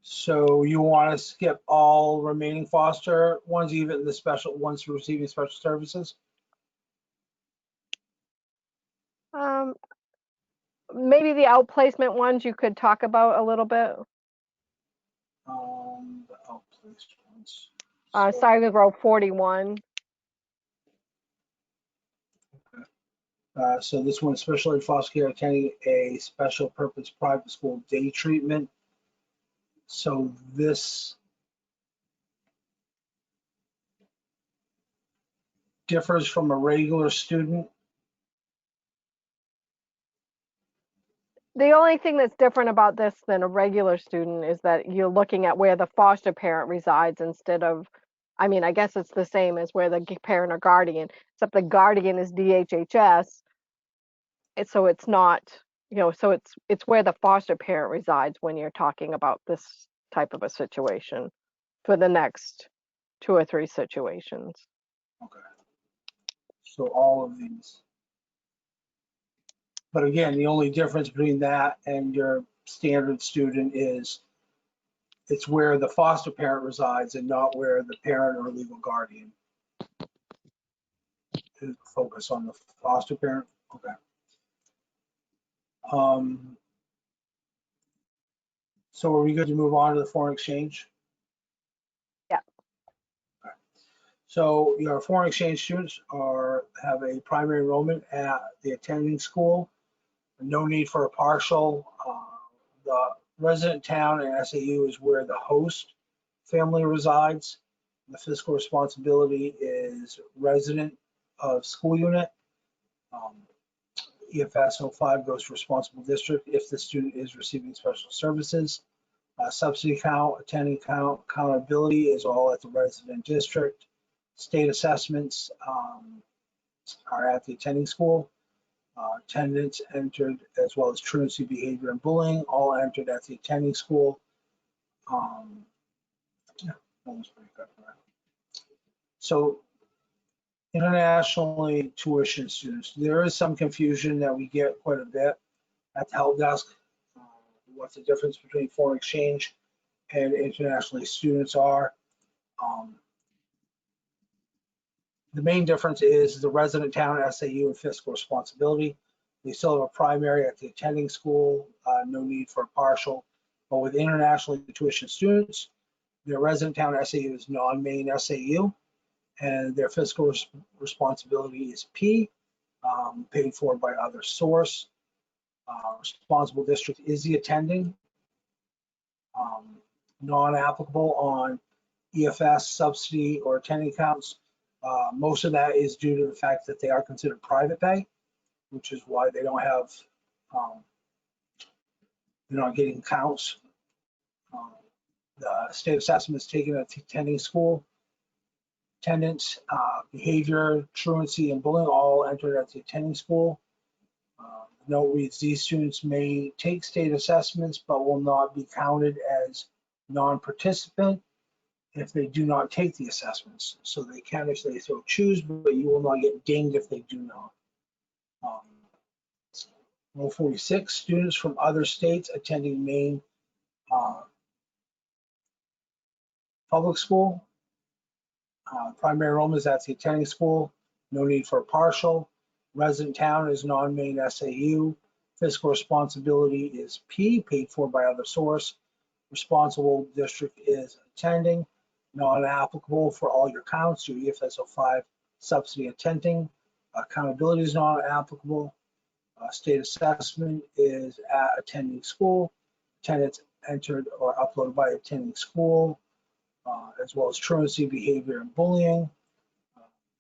So you want to skip all remaining foster ones, even the special ones receiving special services? Maybe the outplacement ones you could talk about a little bit. The outplaced ones. Starting with row 41. So this one, special ed foster care attending a special purpose private school day treatment. So this differs from a regular student. The only thing that's different about this than a regular student is that you're looking at where the foster parent resides instead of, I mean, I guess it's the same as where the parent or guardian, except the guardian is DHHS. So it's not, so it's where the foster parent resides when you're talking about this type of a situation for the next 2 or 3 situations. Okay. So all of these. But again, the only difference between that and your standard student is it's where the foster parent resides and not where the parent or legal guardian. Focus on the foster parent. Okay. So are we good to move on to the foreign exchange? Yeah. Okay. So your foreign exchange students have a primary enrollment at the attending school. No need for a partial. The resident town and SAU is where the host family resides. The fiscal responsibility is resident of school unit. EFS 05 goes to responsible district if the student is receiving special services. Subsidy count, attending count, accountability is all at the resident district. State assessments are at the attending school. Attendance entered, as well as truancy behavior and bullying, all entered at the attending school. Yeah, that was pretty good. So internationally tuition students, there is some confusion that we get quite a bit at the help desk. What the difference between foreign exchange and internationally students are. The main difference is the resident town, SAU, and fiscal responsibility. They still have a primary at the attending school, no need for a partial. But with internationally tuition students, their resident town SAU is non-Maine SAU, and their fiscal responsibility is P, paid for by other source. Responsible district is the attending. Non-applicable on EFS, subsidy, or attending accounts. Most of that is due to the fact that they are considered private pay, which is why they don't have, they're not getting counts. The state assessment is taken at the attending school. Attendance, behavior, truancy, and bullying all entered at the attending school. Note reads, these students may take state assessments, but will not be counted as non-participant. if they do not take the assessments. So they can if they so choose, but you will not get dinged if they do not. Rule 46, students from other states attending Maine public school. Primary enrollment is at the attending school. No need for a partial. Resident town is non-Maine SAU. Fiscal responsibility is P, paid for by other source. Responsible district is attending. Non-applicable for all your counts. Your EFSO 5 subsidy attending. Accountability is non-applicable. State assessment is at attending school. Attendance entered or uploaded by attending school, as well as truancy, behavior, and bullying.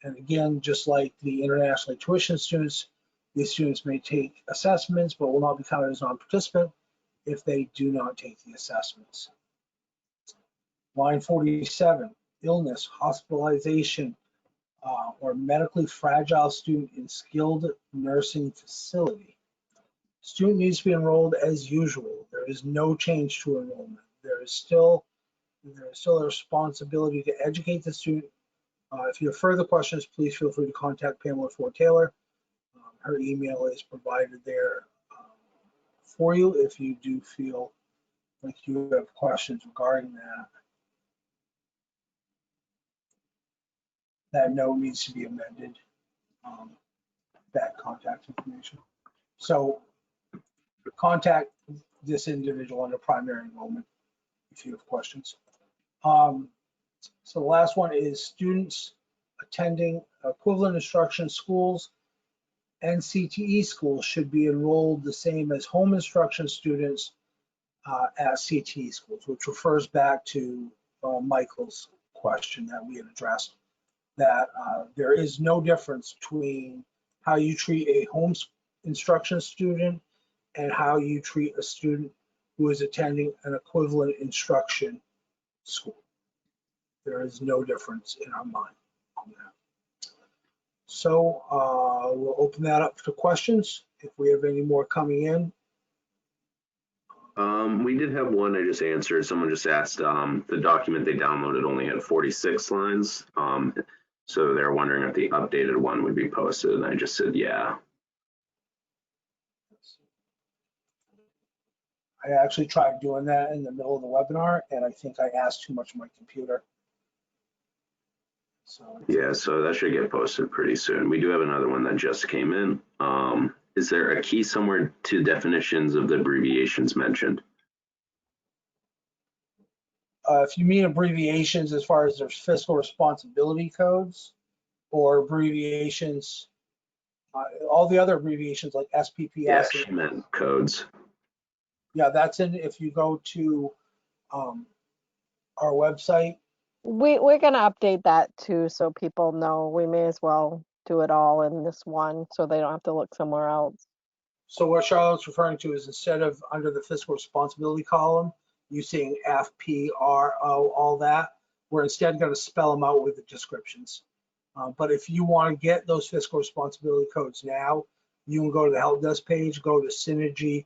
And again, just like the internationally tuition students, these students may take assessments but will not be counted as non-participant if they do not take the assessments. Line 47, illness, hospitalization, or medically fragile student in skilled nursing facility. Student needs to be enrolled as usual. There is no change to enrollment. There is still a responsibility to educate the student. If you have further questions, please feel free to contact Pamela Ford Taylor. Her email is provided there for you if you do feel like you have questions regarding that. That note needs to be amended, that contact information. So contact this individual under primary enrollment if you have questions. So the last one is students attending equivalent instruction schools and CTE schools should be enrolled the same as home instruction students at CTE schools, which refers back to Michael's question that we had addressed, that there is no difference between how you treat a home instruction student and how you treat a student who is attending an equivalent instruction school. There is no difference in our mind on that. So we'll open that up to questions if we have any more coming in. We did have one I just answered. Someone just asked, the document they downloaded only had 46 lines. So they're wondering if the updated one would be posted, and I just said, yeah. I actually tried doing that in the middle of the webinar, and I think I asked too much of my computer. So Yeah, so that should get posted pretty soon. We do have another one that just came in. Is there a key somewhere to definitions of the abbreviations mentioned? if you mean abbreviations as far as their fiscal responsibility codes or abbreviations, all the other abbreviations like SPPS. Yeah, she meant codes. Yeah, that's in, if you go to our website. We're gonna update that too, so people know. We may as well do it all in this one, so they don't have to look somewhere else. So what Charlotte's referring to is instead of under the fiscal responsibility column, you seeing FPRO, all that, we're instead going to spell them out with the descriptions. But if you want to get those fiscal responsibility codes now, you can go to the help desk page, go to Synergy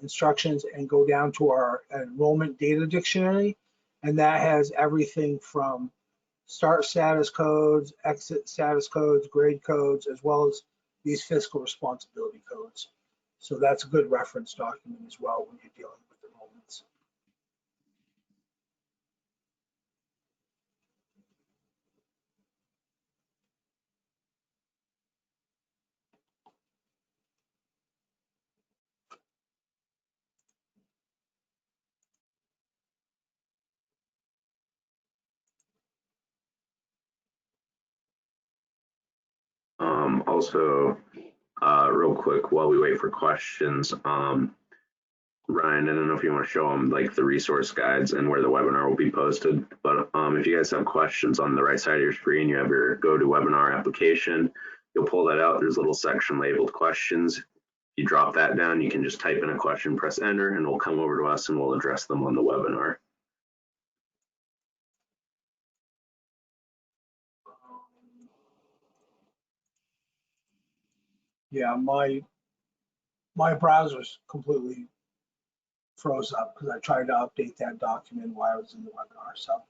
instructions, and go down to our enrollment data dictionary. And that has everything from start status codes, exit status codes, grade codes, as well as these fiscal responsibility codes. So that's a good reference document as well when you're dealing with enrollments. Also, real quick, while we wait for questions, Ryan, I don't know if you want to show them like the resource guides and where the webinar will be posted, but if you guys have questions, on the right side of your screen, you have your GoToWebinar application. You'll pull that out. There's a little section labeled questions. You drop that down, you can just type in a question, press enter, and it'll come over to us and we'll address them on the webinar. Yeah, my browser's completely froze up because I tried to update that document while I was in the webinar. So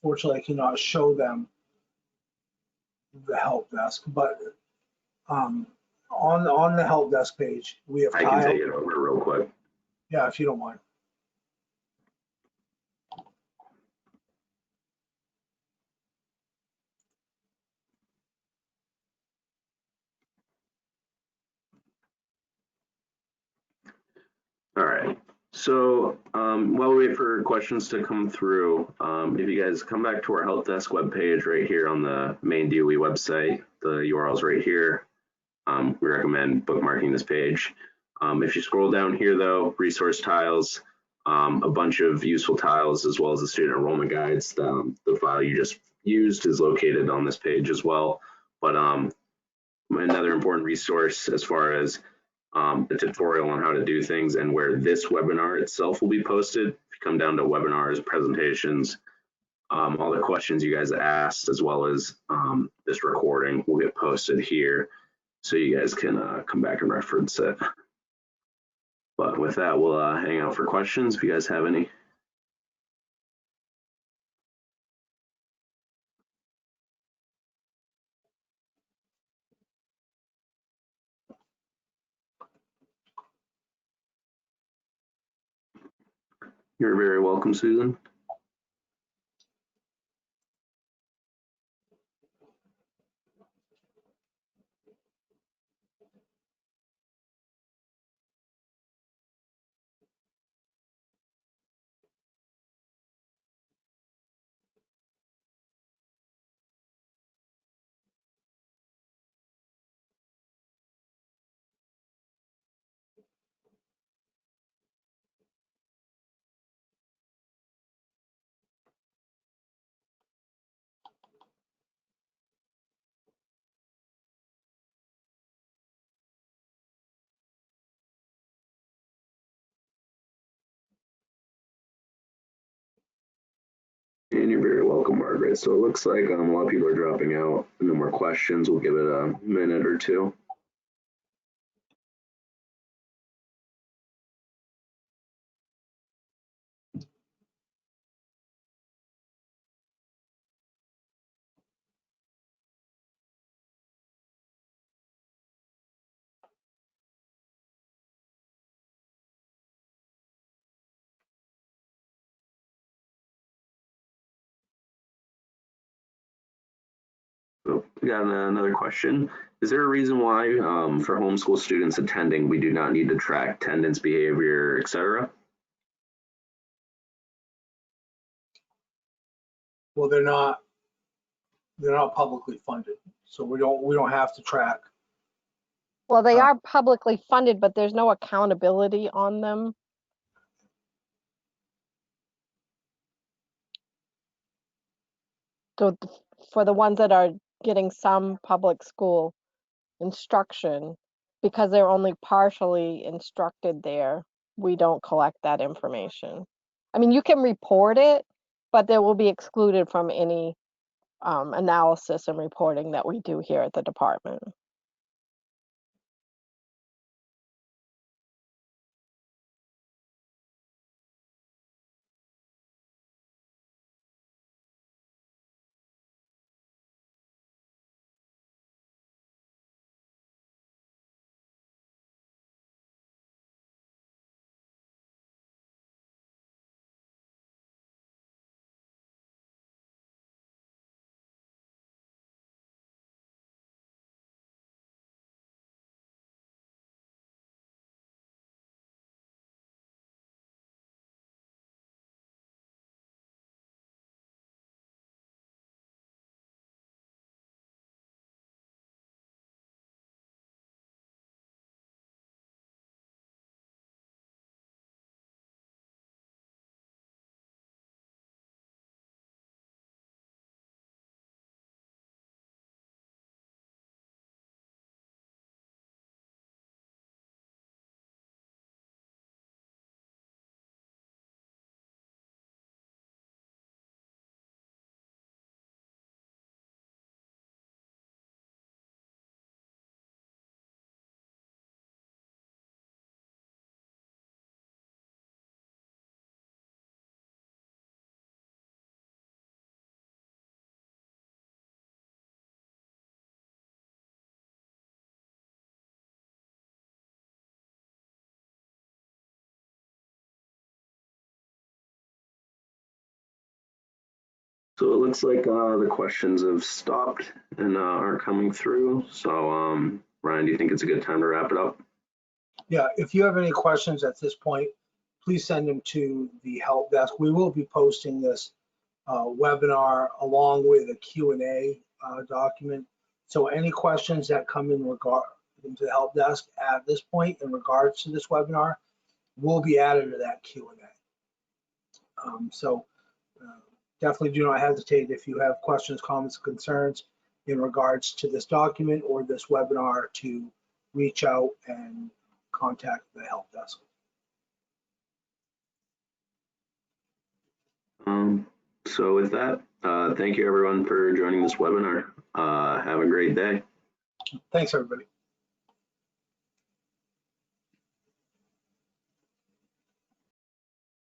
Fortunately, I cannot show them the help desk, but on the help desk page, we have I can take it over real quick. Yeah, if you don't mind. All right. So while we wait for questions to come through, if you guys come back to our help desk webpage right here on the Maine DOE website, the URL is right here. We recommend bookmarking this page. If you scroll down here though, resource tiles, a bunch of useful tiles as well as the student enrollment guides. The file you just used is located on this page as well. But another important resource as far as the tutorial on how to do things and where this webinar itself will be posted. If you come down to webinars, presentations, all the questions you guys asked, as well as this recording will get posted here so you guys can come back and reference it. But with that, we'll hang out for questions if you guys have any. You're very welcome, Susan. And you're very welcome, Margaret. So it looks like a lot of people are dropping out. No more questions. We'll give it a minute or two. So we got another question. Is there a reason why for homeschool students attending, we do not need to track attendance, behavior, etc.? Well, they're not publicly funded, so we don't have to track. Well, they are publicly funded, but there's no accountability on them. So for the ones that are getting some public school instruction, because they're only partially instructed there, we don't collect that information. I mean, you can report it, but they will be excluded from any analysis and reporting that we do here at the department. So it looks like the questions have stopped and aren't coming through. So Ryan, do you think it's a good time to wrap it up? Yeah, if you have any questions at this point, please send them to the help desk. We will be posting this webinar along with a Q&A document. So any questions that come in regard into the help desk at this point in regards to this webinar will be added to that Q&A. Definitely do not hesitate if you have questions, comments, concerns in regards to this document or this webinar to reach out and contact the help desk. So with that, thank you everyone for joining this webinar. Have a great day. Thanks, everybody.